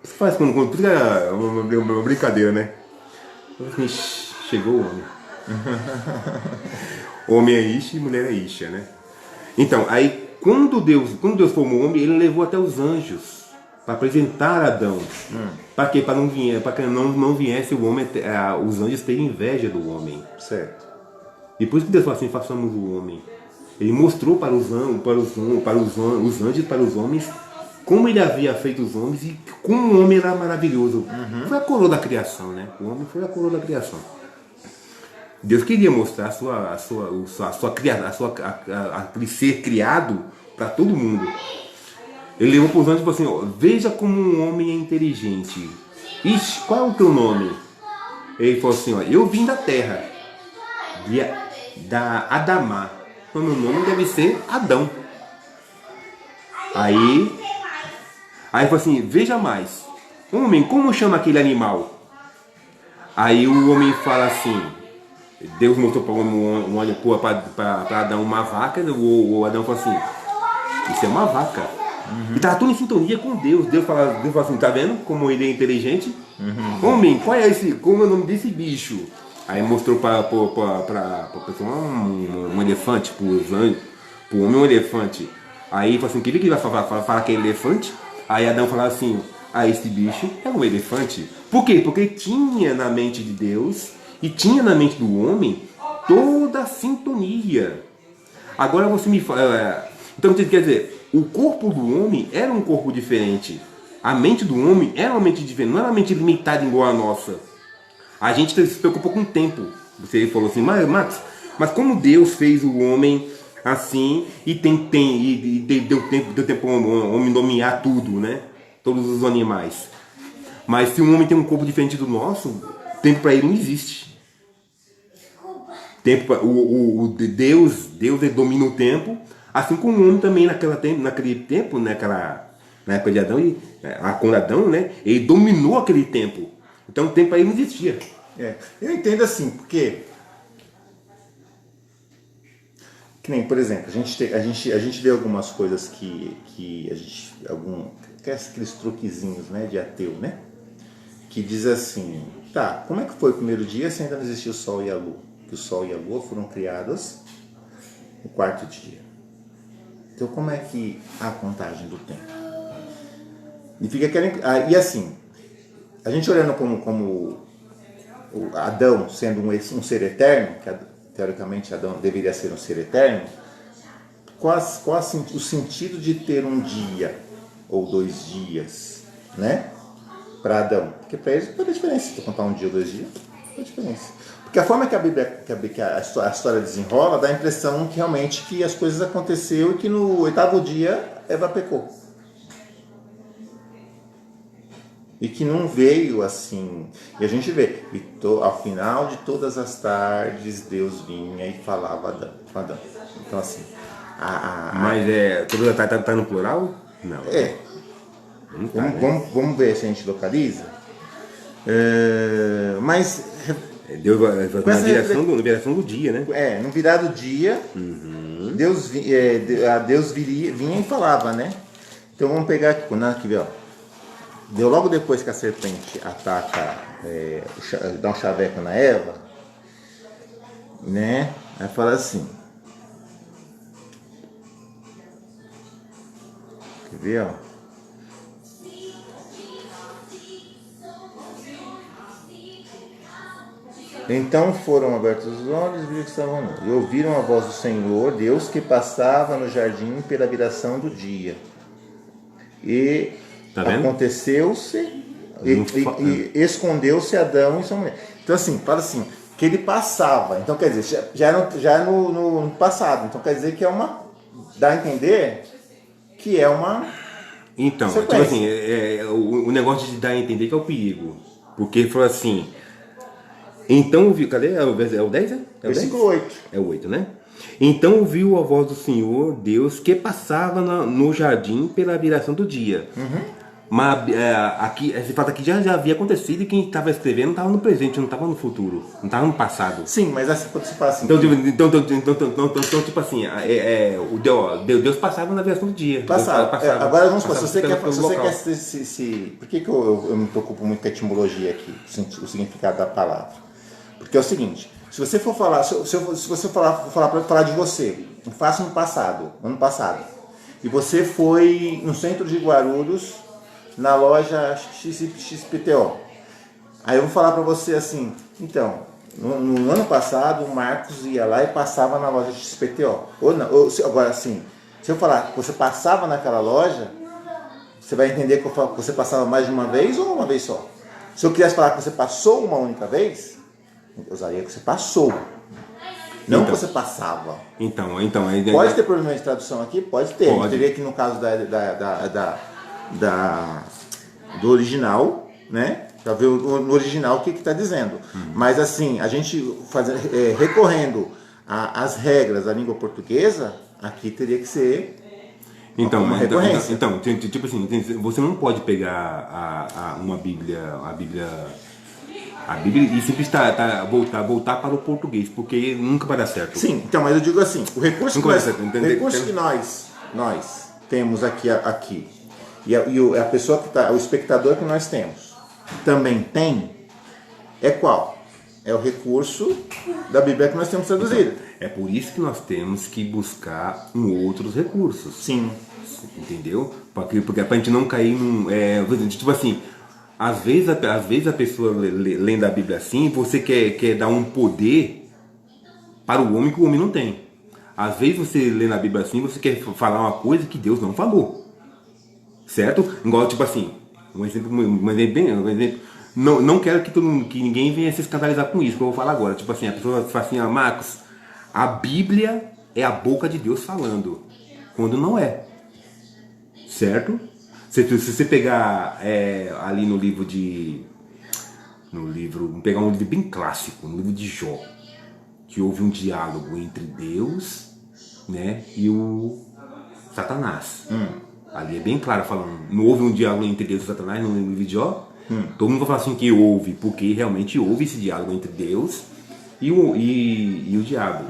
Você faz quando é uma brincadeira, né? Chegou o homem. Homem é ish e mulher é isha, né? Então, aí quando Deus formou o homem, ele levou até os anjos para apresentar Adão. Para quê? Para que não viesse o homem, os anjos terem inveja do homem. Certo. E por isso que Deus falou assim, façamos o homem. Ele mostrou para os anjos, para os homens, como ele havia feito os homens e como o homem era maravilhoso. Foi a coroa da criação, né? O homem foi a coroa da criação. Deus queria mostrar aquele ser criado para todo mundo. Ele levou para os anjos e falou assim, ó, veja como um homem é inteligente. Ixi, qual é o teu nome? Ele falou assim, ó, eu vim da terra, da Adamá. Então meu nome deve ser Adão. Aí falou assim, veja mais. Homem, como chama aquele animal? Aí o homem fala assim, Deus mostrou para Adão uma vaca, o Adão falou assim, isso é uma vaca. E estava tudo em sintonia com Deus. Deus fala assim, tá vendo como ele é inteligente? Homem, qual é como é o nome desse bicho? Aí mostrou para a pessoa um elefante, para o homem um elefante. Aí falou assim, queria que ele vai falar que é elefante? Aí Adão falava assim, esse bicho é um elefante. Por quê? Porque tinha na mente de Deus e tinha na mente do homem toda a sintonia. Agora você me fala... Então quer dizer, o corpo do homem era um corpo diferente. A mente do homem era uma mente diferente, não era uma mente limitada igual a nossa. A gente se preocupou com o tempo. Você falou assim, Max, mas como Deus fez o homem assim e deu tempo ao homem dominar tudo, né? Todos os animais. Mas se um homem tem um corpo diferente do nosso, tempo para ele não existe. Deus ele domina o tempo, assim como o homem também naquele tempo, na época de Adão, com Adão, né? Ele dominou aquele tempo. Então o tempo aí não existia. Eu entendo assim, porque que nem, por exemplo, a gente vê algumas coisas que a gente aqueles truquezinhos, né, de ateu, né? Que diz assim, tá, como é que foi o primeiro dia se ainda não existia o Sol e a Lua? Que o Sol e a Lua foram criados no quarto dia. Então como é que a contagem do tempo? E assim, a gente olhando como o Adão sendo um ser eterno, que teoricamente Adão deveria ser um ser eterno, qual o sentido de ter um dia ou 2 dias, né? Para Adão? Porque para eles não faz diferença se eu contar um dia ou 2 dias, não faz diferença. Porque a forma que a Bíblia, que a história desenrola, dá a impressão que realmente que as coisas aconteceram e que no 8º dia Eva pecou. E que não veio assim. E a gente vê, ao final de todas as tardes, Deus vinha e falava com Adão. Então assim. Mas todas as tardes está no plural? Não. Vamos ver se a gente localiza. Mas. Deus vai na direção do dia, né? No virar do dia, Deus vinha e falava, né? Então vamos pegar aqui, aqui, ó. Deu logo depois que a serpente ataca, dá um chaveco na Eva, né? Aí fala assim. Quer ver, ó? Então foram abertos os olhos e viram que estavam nus. E ouviram a voz do Senhor, Deus, que passava no jardim pela viração do dia. E tá vendo? Aconteceu-se e escondeu-se Adão e sua mulher. Então assim, fala assim, que ele passava. Então quer dizer, já é no passado. Então quer dizer que é uma... Dá a entender que é uma... Então, tipo assim, o negócio de dar a entender que é o perigo. Porque ele falou assim... Então ouviu, cadê? É o 10, né? É o Versículo 8. É o 8, né? Então ouviu a voz do Senhor, Deus, que passava no jardim pela viração do dia. Mas aqui, esse fato aqui já havia acontecido e quem estava escrevendo não estava no presente, não estava no futuro, não estava no passado. Sim, mas assim, quando você fala assim... Então tipo assim, Deus passava na viração do dia. Passava. Agora vamos supor, se você quer por que eu me preocupo muito com a etimologia aqui, o significado da palavra? Porque é o seguinte, se você for falar, se você falar de você, eu faço no passado, ano passado, e você foi no centro de Guarulhos, na loja XPTO, aí eu vou falar para você assim, então, no ano passado o Marcos ia lá e passava na loja XPTO, agora assim, se eu falar que você passava naquela loja, você vai entender que você passava mais de uma vez ou uma vez só? Se eu quisesse falar que você passou uma única vez, eu usaria que você passou. Não que você passava. Então. Pode ter problema de tradução aqui? Pode ter. Pode. A gente teria que no caso do original, né? Para ver no original o que está dizendo. Mas assim, a gente recorrendo às regras da língua portuguesa, aqui teria que ser uma recorrência. Então, tipo assim, você não pode pegar uma Bíblia, a Bíblia e simplesmente voltar para o português, porque nunca vai dar certo. Sim, então, mas eu digo assim, o recurso que nós temos aqui e a pessoa que está, o espectador que nós temos, também tem, é qual? É o recurso da Bíblia que nós temos traduzido. Então, é por isso que nós temos que buscar outros recursos. Sim. Entendeu? Porque para a gente não cair tipo assim, às vezes a pessoa lendo a Bíblia assim, você quer dar um poder para o homem que o homem não tem. Às vezes você lê na Bíblia assim, você quer falar uma coisa que Deus não falou. Certo? Igual tipo assim, um exemplo. Não quero que ninguém venha se escandalizar com isso que eu vou falar agora. Tipo assim, a pessoa fala assim, Marcos, a Bíblia é a boca de Deus falando. Quando não é. Certo? Se você pegar ali no livro, vamos pegar um livro bem clássico, no livro de Jó, que houve um diálogo entre Deus, né, e o Satanás. Ali é bem claro falando, não houve um diálogo entre Deus e Satanás no livro de Jó. Todo mundo vai falar assim que houve, porque realmente houve esse diálogo entre Deus e o diabo.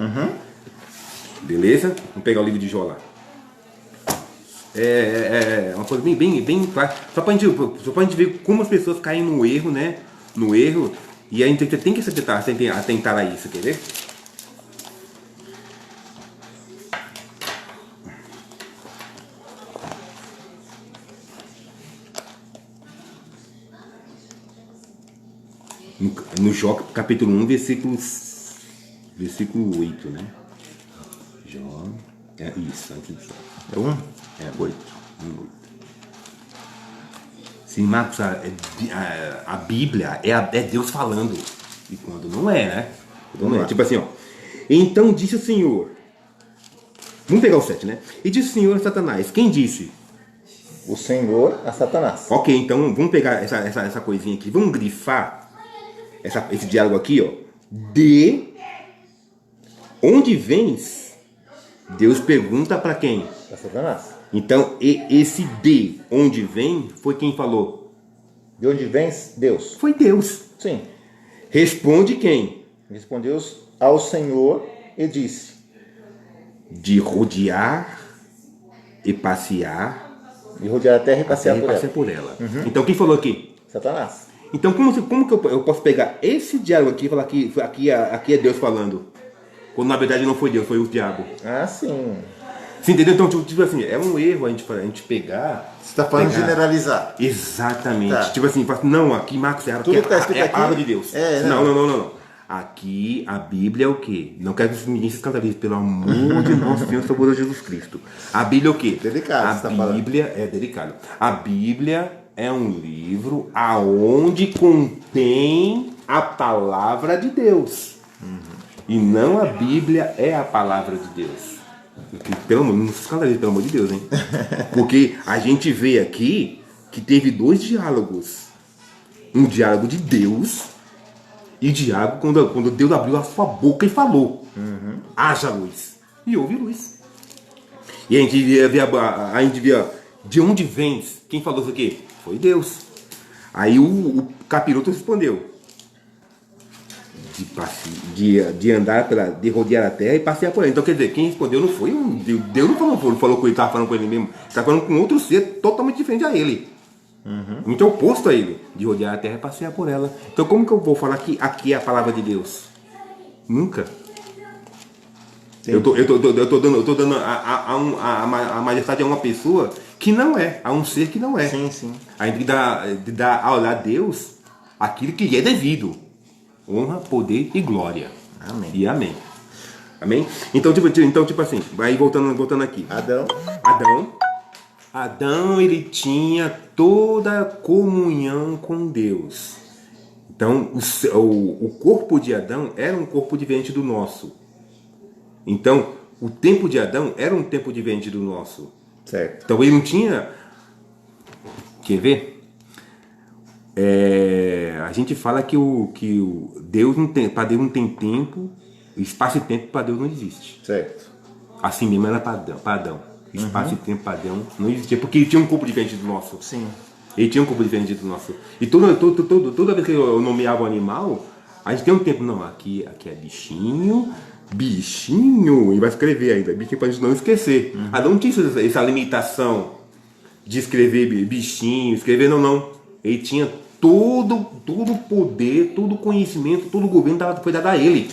Beleza? Vamos pegar o livro de Jó lá. É uma coisa bem clara. Só pra gente ver como as pessoas caem no erro, né? No erro. E a gente tem que se atentar a isso, quer ver? No Jó, capítulo 1, versículo 8, né? Jó. Isso, antes disso. É 1? 8. Sim, Marcos, a Bíblia é Deus falando. E quando não é, né? Quando não é. Tipo assim, ó. Então disse o Senhor. Vamos pegar o 7, né? E disse o Senhor a Satanás. Quem disse? O Senhor a Satanás. Ok, então vamos pegar essa coisinha aqui. Vamos grifar esse diálogo aqui, ó. De onde vens? Deus pergunta para quem? Para Satanás. Então, esse de onde vem foi quem falou? De onde vens? Deus. Foi Deus. Sim. Responde quem? Respondeu ao Senhor e disse: de rodear e passear E rodear a terra e passear por ela. Passear por ela. Então quem falou aqui? Satanás. Então como que eu posso pegar esse diálogo aqui e falar que aqui é Deus falando? Quando na verdade não foi Deus, foi o diabo. Ah, sim. Você entendeu? Então, tipo assim, é um erro a gente pegar... Você está falando de generalizar. Exatamente. Tá. Tipo assim, não, aqui Marcos Serra, Tudo que tá escrito é a aqui- palavra de Deus. Não. Não. Aqui a Bíblia é o quê? Não quero que ninguém se escandalize, pelo amor de nosso Senhor Salvador Jesus Cristo. A Bíblia é o quê? Delicado, você tá falando. A Bíblia é delicado. A Bíblia é um livro aonde contém a palavra de Deus. E não a Bíblia é a palavra de Deus. Pelo amor, não se escandalize, pelo amor de Deus, hein? Porque a gente vê aqui que teve 2 diálogos. Um diálogo de Deus e diálogo quando Deus abriu a sua boca e falou. Haja luz. E houve luz. E a gente via de onde vens? Quem falou isso aqui? Foi Deus. Aí o capiroto respondeu. De andar de rodear a terra e passear por ela. Então quer dizer, quem respondeu não foi um Deus. Deus não falou com ele, estava falando com ele mesmo. Estava falando com outro ser totalmente diferente a ele. Muito oposto a ele. De rodear a terra e passear por ela. Então como que eu vou falar que aqui é a palavra de Deus? Nunca. Sim. Eu tô dando a majestade a uma pessoa que não é, a um ser que não é. Sim. A gente dá a Deus aquilo que lhe é devido. Honra, poder e glória. Amém. E amém. Amém? Então, tipo assim, aí voltando aqui. Adão, ele tinha toda a comunhão com Deus. Então, o corpo de Adão era um corpo diferente do nosso. Então, o tempo de Adão era um tempo diferente do nosso. Certo. Então, ele não tinha... Quer ver? A gente fala que o Deus não tem, para Deus não tem tempo, espaço e tempo para Deus não existe. Certo. Assim mesmo era para Adão. Espaço e tempo para Adão não existia, porque ele tinha um corpo diferente do nosso. Sim. Ele tinha um corpo diferente do nosso. E toda vez que eu nomeava o animal, a gente tem um tempo, não, aqui é bichinho, e vai escrever ainda, bichinho para a gente não esquecer. Adão não tinha essa limitação de escrever bichinho, escrever não. Ele tinha todo o poder, todo o conhecimento, todo o governo foi dado a ele.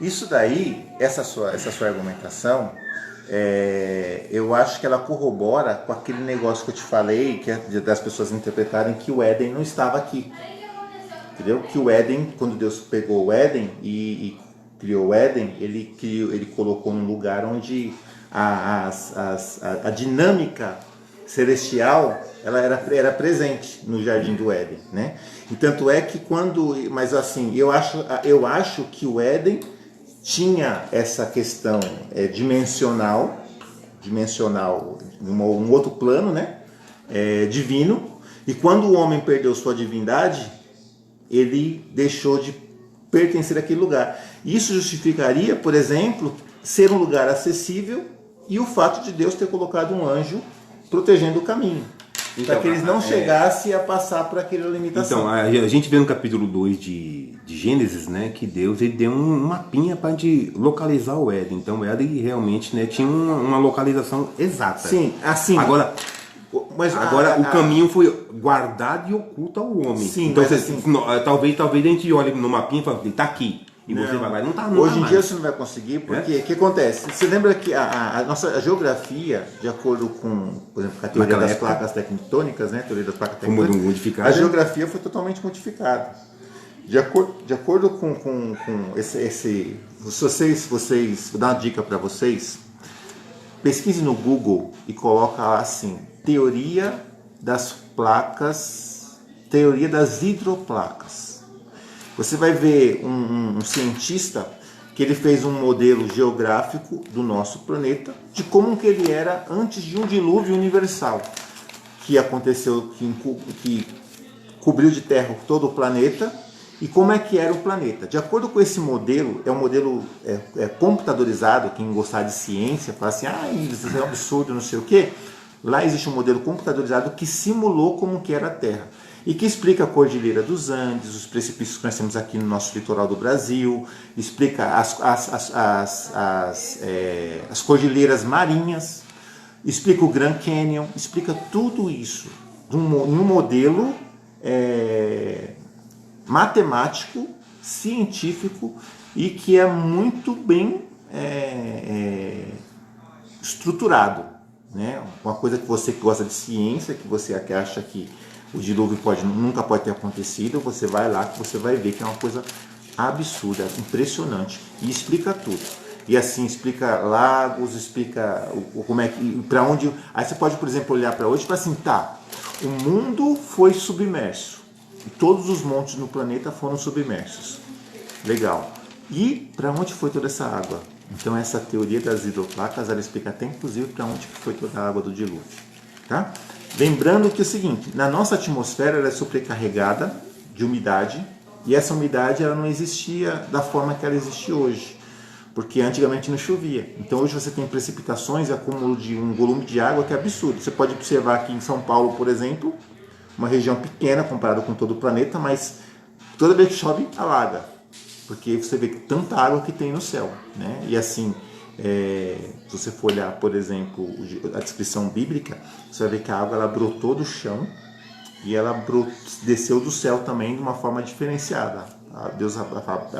Isso daí, essa sua argumentação, eu acho que ela corrobora com aquele negócio que eu te falei, que é das pessoas interpretarem que o Éden não estava aqui. Entendeu? Que o Éden, quando Deus pegou o Éden e criou o Éden, ele colocou num lugar onde a dinâmica celestial ela era presente no jardim do Éden, né? E tanto é que mas assim, eu acho que o Éden tinha essa questão dimensional, um outro plano, né? Divino. E quando o homem perdeu sua divindade, ele deixou de pertencer àquele lugar. Isso justificaria, por exemplo, ser um lugar acessível e o fato de Deus ter colocado um anjo protegendo o caminho, para que eles não chegassem a passar por aquela limitação. Então, a gente vê no capítulo 2 de Gênesis, né, que Deus ele deu um mapinha para a gente localizar o Éden. Então, o Éden realmente, né, tinha uma localização exata. Sim, assim. Agora o caminho foi guardado e oculto ao homem. Sim, então, talvez a gente olhe no mapinha e fale, está aqui. E você vai lá e não está. Hoje em dia você não vai conseguir, porque o que acontece? Você lembra que a nossa geografia, de acordo com, por exemplo, a teoria das placas tectônicas, né? Teoria das placas tectônicas, a geografia foi totalmente modificada. De acordo com esse. Vocês, vou dar uma dica para vocês. Pesquise no Google e coloca lá assim: teoria das placas, teoria das hidroplacas. Você vai ver um cientista que ele fez um modelo geográfico do nosso planeta, de como que ele era antes de um dilúvio universal, que aconteceu, que cobriu de terra todo o planeta, e como é que era o planeta. De acordo com esse modelo, é um modelo computadorizado, quem gostar de ciência, fala assim, isso é um absurdo, não sei o quê. Lá existe um modelo computadorizado que simulou como que era a Terra. E que explica a Cordilheira dos Andes, os precipícios que nós temos aqui no nosso litoral do Brasil, explica as cordilheiras marinhas, explica o Grand Canyon, explica tudo isso em um modelo matemático, científico e que é muito bem estruturado, né? Uma coisa que você gosta de ciência, que você acha que o dilúvio nunca pode ter acontecido, você vai lá que você vai ver que é uma coisa absurda, impressionante e explica tudo. E assim explica lagos, explica como é que, para onde. Aí você pode, por exemplo, olhar para hoje e falar assim, tá, o mundo foi submerso e todos os montes no planeta foram submersos. Legal. E para onde foi toda essa água? Então essa teoria das hidroplacas, ela explica até inclusive para onde foi toda a água do dilúvio, tá? Lembrando que é o seguinte, na nossa atmosfera ela é sobrecarregada de umidade e essa umidade ela não existia da forma que ela existe hoje, porque antigamente não chovia. Então hoje você tem precipitações e acúmulo de um volume de água que é absurdo. Você pode observar aqui em São Paulo, por exemplo, uma região pequena comparada com todo o planeta, mas toda vez que chove, alaga. Porque você vê tanta água que tem no céu, né? E assim, se você for olhar, por exemplo, a descrição bíblica, você vai ver que a água ela brotou do chão e ela desceu do céu também de uma forma diferenciada. A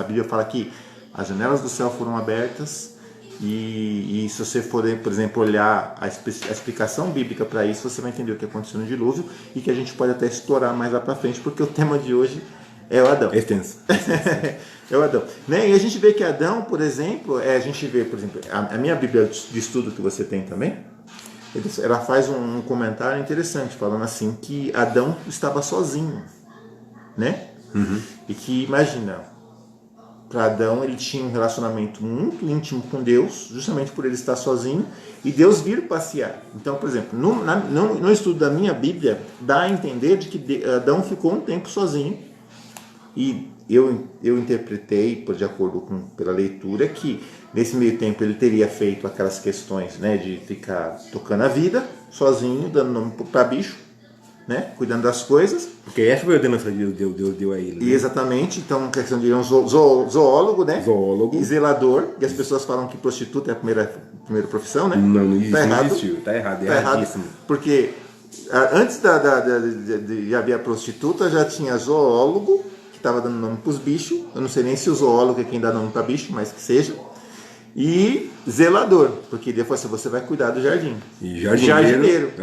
Bíblia fala que as janelas do céu foram abertas e se você for, por exemplo, olhar a explicação bíblica para isso, você vai entender o que aconteceu no dilúvio e que a gente pode até explorar mais lá para frente, porque o tema de hoje é o Adão. É extenso. É o Adão. Né? E a gente vê que Adão, por exemplo, a gente vê, por exemplo, a minha Bíblia de estudo que você tem também, ela faz um comentário interessante, falando assim que Adão estava sozinho, né? Uhum. E que, imagina, para Adão ele tinha um relacionamento muito íntimo com Deus, justamente por ele estar sozinho, e Deus vir passear. Então, por exemplo, no estudo da minha Bíblia, dá a entender de que Adão ficou um tempo sozinho, e eu interpretei, de acordo pela leitura, que nesse meio tempo ele teria feito aquelas questões, né, de ficar tocando a vida, sozinho, dando nome para bicho, né, cuidando das coisas. Porque essa foi a ordenança que Deus deu a ele. Né? E exatamente, então questão de um zoólogo, né? Zoólogo. E zelador, e as pessoas falam que prostituta é a primeira profissão, né? Não existe, tá errado, não existiu, tá errado, tá erradíssimo. errado, porque antes de haver a prostituta, já tinha zoólogo, que estava dando nome para os bichos, eu não sei nem se o zoólogo é quem dá nome para bicho, mas que seja, e zelador, porque depois você vai cuidar do jardim. E jardineiro.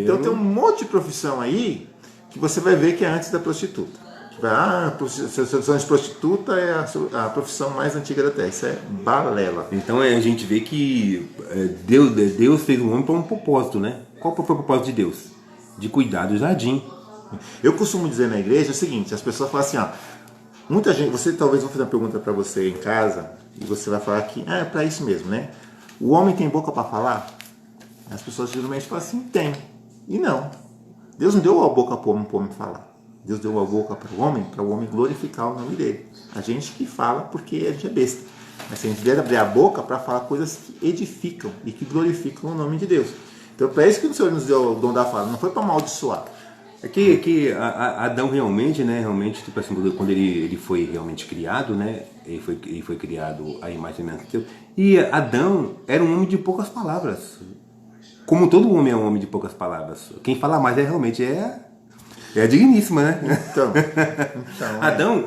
Então tem um monte de profissão aí que você vai ver que é antes da prostituta. A profissão de prostituta é a profissão mais antiga da Terra. Isso é balela. Então a gente vê que Deus fez o homem para um propósito, né? Qual foi o propósito de Deus? De cuidar do jardim. Eu costumo dizer na igreja o seguinte, as pessoas falam assim, muita gente, talvez vou fazer uma pergunta para você em casa, e você vai falar que, é para isso mesmo, né? O homem tem boca para falar? As pessoas geralmente falam assim, tem. E não. Deus não deu a boca para o homem falar. Deus deu a boca para o homem glorificar o nome dele. A gente que fala porque a gente é besta. Mas se a gente deve abrir a boca para falar coisas que edificam e que glorificam o nome de Deus. Então, para isso que o Senhor nos deu o dom da fala, não foi para amaldiçoar. É que Adão realmente, né? Realmente, tipo assim, quando ele foi realmente criado, né? Ele foi criado à imagem e semelhança de Deus. E Adão era um homem de poucas palavras. Como todo homem é um homem de poucas palavras. Quem fala mais realmente é digníssima, né? Então Adão,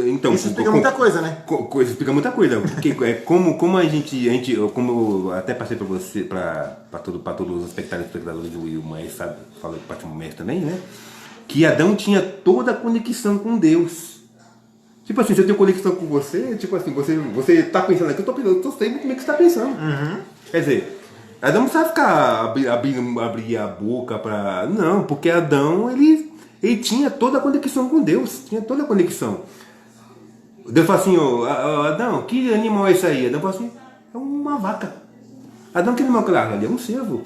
então isso explica muita coisa, né? Explica muita coisa. Porque como a gente, como eu até passei para você, para todos os espectadores do Will, mas sabe, falou para o mestre também, né? Que Adão tinha toda a conexão com Deus. Tipo assim, se eu tenho conexão com você, tipo assim, você tá pensando aqui, eu tô sabendo como é que você tá pensando. Uhum. Quer dizer, Adão não sabe ficar abrir a boca para. Não, porque Adão ele tinha toda a conexão com Deus, tinha toda a conexão. Deus fala assim, Adão, que animal é esse aí? Adão fala assim, é uma vaca. Adão, que animal que ele é? Ali é um cervo.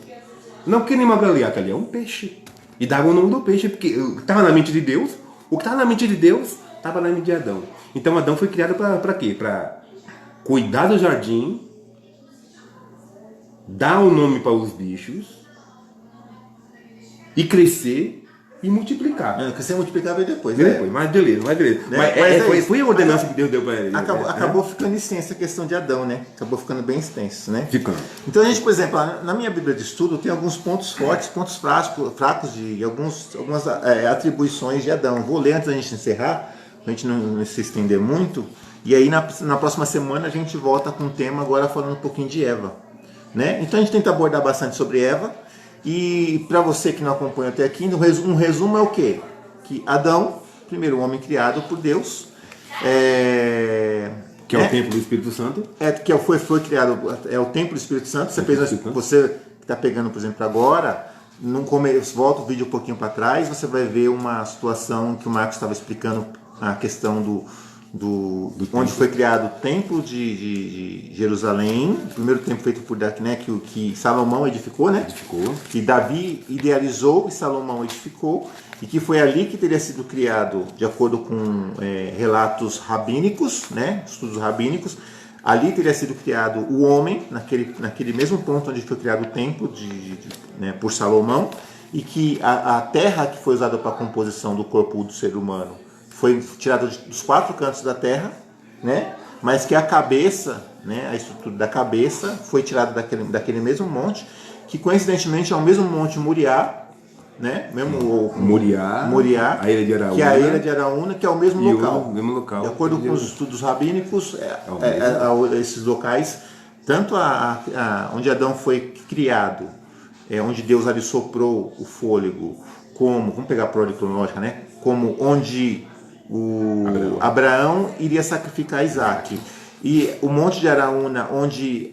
Não, que animal que ele é? Ali é um peixe. E dava o nome do peixe, porque estava na mente de Deus, o que estava na mente de Deus estava na mente de Adão. Então Adão foi criado para quê? Para cuidar do jardim, dar o nome para os bichos e crescer e multiplicar. Que você multiplicar veio depois. Veio depois, mas beleza. Né? Mas foi a ordenança que Deus deu para ele. Acabou ficando extensa a questão de Adão, né? Acabou ficando bem extenso, né? Ficando. Então a gente, por exemplo, na minha Bíblia de estudo tem alguns pontos fortes, pontos fracos de algumas atribuições de Adão. Vou ler antes da gente encerrar, para a gente não se estender muito. E aí na próxima semana a gente volta com o tema agora falando um pouquinho de Eva, né? Então a gente tenta abordar bastante sobre Eva. E para você que não acompanha até aqui, um resumo é o quê? Que Adão, primeiro homem criado por Deus, que é o templo do Espírito Santo. Que foi criado, é o templo do Espírito Santo. Você que está pegando, por exemplo, agora, volta o vídeo um pouquinho para trás, você vai ver uma situação que o Marcos estava explicando, a questão onde foi criado o templo de Jerusalém, o primeiro templo feito por né, que Salomão edificou, né? Que Davi idealizou e Salomão edificou, e que foi ali que teria sido criado, de acordo com relatos rabínicos, né? Estudos rabínicos, ali teria sido criado o homem, naquele mesmo ponto onde foi criado o templo né, por Salomão, e que a terra que foi usada para a composição do corpo do ser humano foi tirada dos 4 cantos da terra, né? Mas que a cabeça, né, a estrutura da cabeça foi tirada daquele mesmo monte, que coincidentemente é o mesmo monte Moriá, né? Moriá, a ilha de Araúna, que é a ilha de Araúna, que é o mesmo local. De acordo com os estudos rabínicos, esses locais, tanto onde Adão foi criado, onde Deus ali soprou o fôlego, vamos pegar por ordem cronológica, né? Como onde Abraão iria sacrificar Isaac. E o monte de Araúna, onde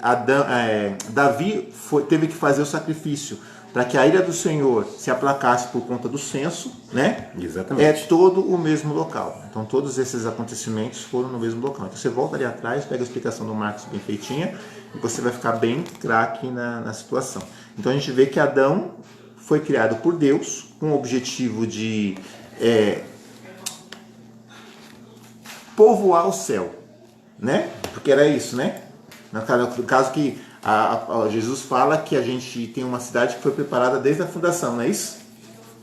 Davi teve que fazer o sacrifício para que a ira do Senhor se aplacasse por conta do censo, né? Exatamente. É todo o mesmo local. Então todos esses acontecimentos foram no mesmo local. Então você volta ali atrás, pega a explicação do Marcos bem feitinha, e você vai ficar bem craque na situação. Então a gente vê que Adão foi criado por Deus com o objetivo de povoar o céu, né? Porque era isso, né? No caso que Jesus fala que a gente tem uma cidade que foi preparada desde a fundação, não é isso?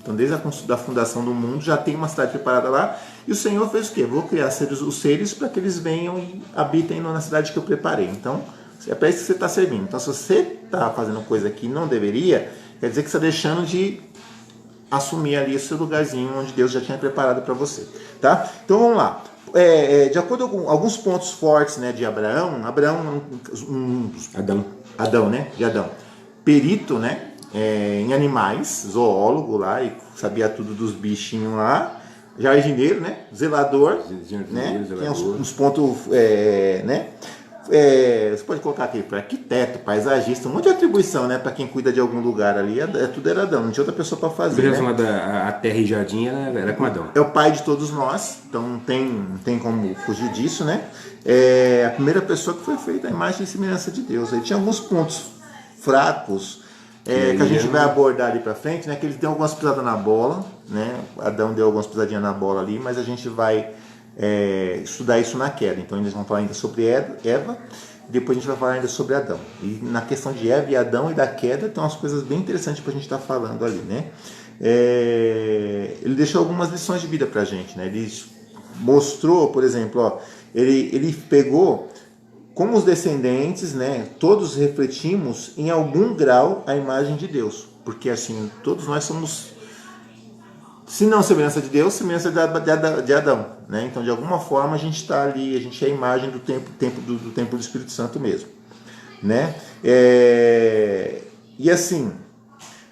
Então desde a fundação do mundo já tem uma cidade preparada lá, e o Senhor fez o quê? Vou criar os seres para que eles venham e habitem na cidade que eu preparei. Então é para isso que você está servindo. Então se você está fazendo coisa que não deveria, quer dizer que você está deixando de assumir ali o seu lugarzinho onde Deus já tinha preparado para você, tá? Então vamos lá. De acordo com alguns pontos fortes, né, de Adão, né, de Adão, perito, né, em animais, zoólogo lá, e sabia tudo dos bichinhos lá, jardineiro, né, zelador, né, tem uns pontos, né, você pode colocar aqui para arquiteto, paisagista, um monte de atribuição, né, para quem cuida de algum lugar ali, tudo era Adão, não tinha outra pessoa para fazer, né? A terra e jardim era com Adão. É o pai de todos nós, então não tem como fugir disso, né? A primeira pessoa que foi feita a imagem e semelhança de Deus. Ele tinha alguns pontos fracos que a gente vai abordar ali para frente, né? Que ele deu algumas pisadas na bola, né? Adão deu algumas pisadinhas na bola ali, mas a gente vai estudar isso na queda. Então eles vão falar ainda sobre Eva, depois a gente vai falar ainda sobre Adão. E na questão de Eva e Adão e da queda tem umas coisas bem interessantes para a gente estar falando ali, né? Ele deixou algumas lições de vida para a gente, né? Ele mostrou, por exemplo, ele pegou como os descendentes, né? Todos refletimos em algum grau a imagem de Deus, porque assim todos nós somos, se não semelhança de Deus, semelhança de Adão, né? Então de alguma forma a gente está ali, a gente é a imagem do templo do Espírito Santo mesmo, né? E assim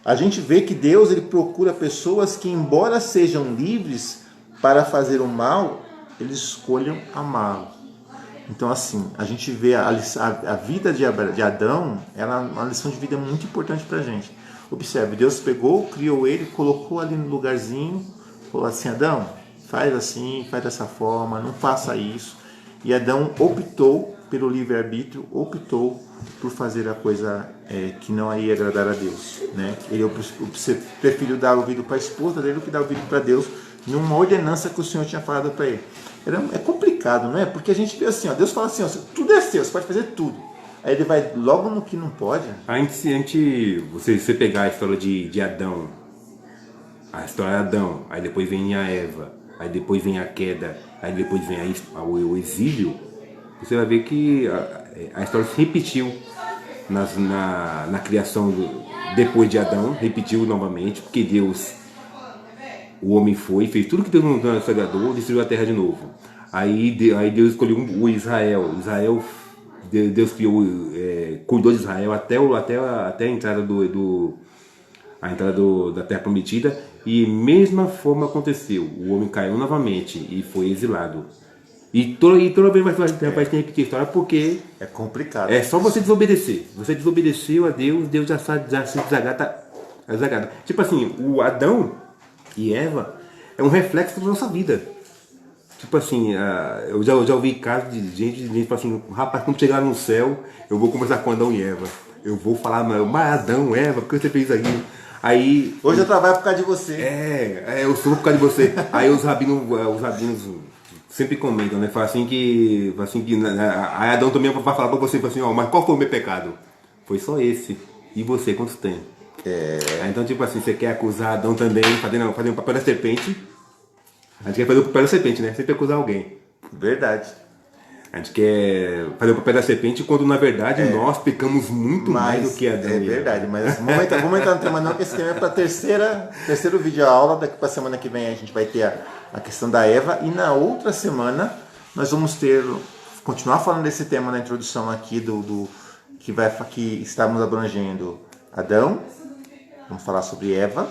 a gente vê que Deus ele procura pessoas que, embora sejam livres para fazer o mal, eles escolham amá-lo. Então, assim, a gente vê a vida de Adão, ela é uma lição de vida muito importante para a gente. Observe, Deus pegou, criou ele, colocou ali no lugarzinho, falou assim: Adão, faz assim, faz dessa forma, não faça isso. E Adão optou pelo livre-arbítrio, optou por fazer a coisa que não ia agradar a Deus, né? Ele preferiu dar ouvido para a esposa dele do que dar ouvido para Deus, numa ordenança que o Senhor tinha falado para ele. É complicado, não é? Porque a gente vê assim, Deus fala assim, tudo é seu, você pode fazer tudo. Aí ele vai logo no que não pode. Você pegar a história de Adão a história de Adão, aí depois vem a Eva, aí depois vem a queda, aí depois vem o exílio, você vai ver que a história se repetiu na criação depois de Adão, repetiu novamente, porque o homem fez tudo que Deus não agradou, destruiu a terra de novo. Aí Deus escolheu o Israel. Deus criou, cuidou de Israel até a entrada da Terra Prometida, e mesma forma aconteceu. O homem caiu novamente e foi exilado. E toda vez vai ter que repetir a história, porque É complicado. é só você desobedecer. Você desobedeceu a Deus, Deus já se desagrada. Tipo assim, o Adão e Eva é um reflexo da nossa vida. Tipo assim, eu já ouvi casos de gente fala assim, rapaz, quando chegar no céu, eu vou conversar com Adão e Eva. Eu vou falar, mas Adão, Eva, por que você fez aquilo? Aí, Hoje eu trabalho por causa de você. eu sou por causa de você. Aí os rabinos sempre comentam, né? Fala assim que aí Adão também vai falar pra você, fala assim, mas qual foi o meu pecado? Foi só esse. E você, quantos tem? Aí, então, tipo assim, você quer acusar Adão também, fazendo o papel da serpente. A gente quer fazer o papel da serpente, né? Sempre acusar alguém. Verdade. A gente quer fazer o papel da serpente, quando na verdade nós pecamos muito mais do que Adão. É verdade, mas vamos entrar no tema não, que esse tema é para terceiro vídeo aula. Daqui para a semana que vem a gente vai ter a questão da Eva, e na outra semana nós vamos continuar falando desse tema na introdução aqui que estamos abrangendo Adão, vamos falar sobre Eva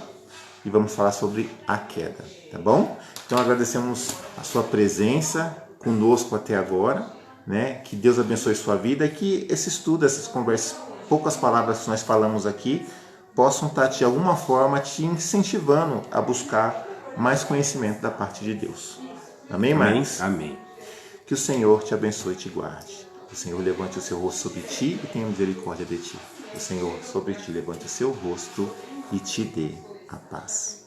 e vamos falar sobre a queda, tá bom? Então agradecemos a sua presença conosco até agora, né? Que Deus abençoe sua vida e que esse estudo, essas conversas, poucas palavras que nós falamos aqui, possam estar de alguma forma te incentivando a buscar mais conhecimento da parte de Deus. Amém, Marcos? Amém. Que o Senhor te abençoe e te guarde. O Senhor levante o seu rosto sobre ti e tenha misericórdia de ti. O Senhor sobre ti levante o seu rosto e te dê a paz.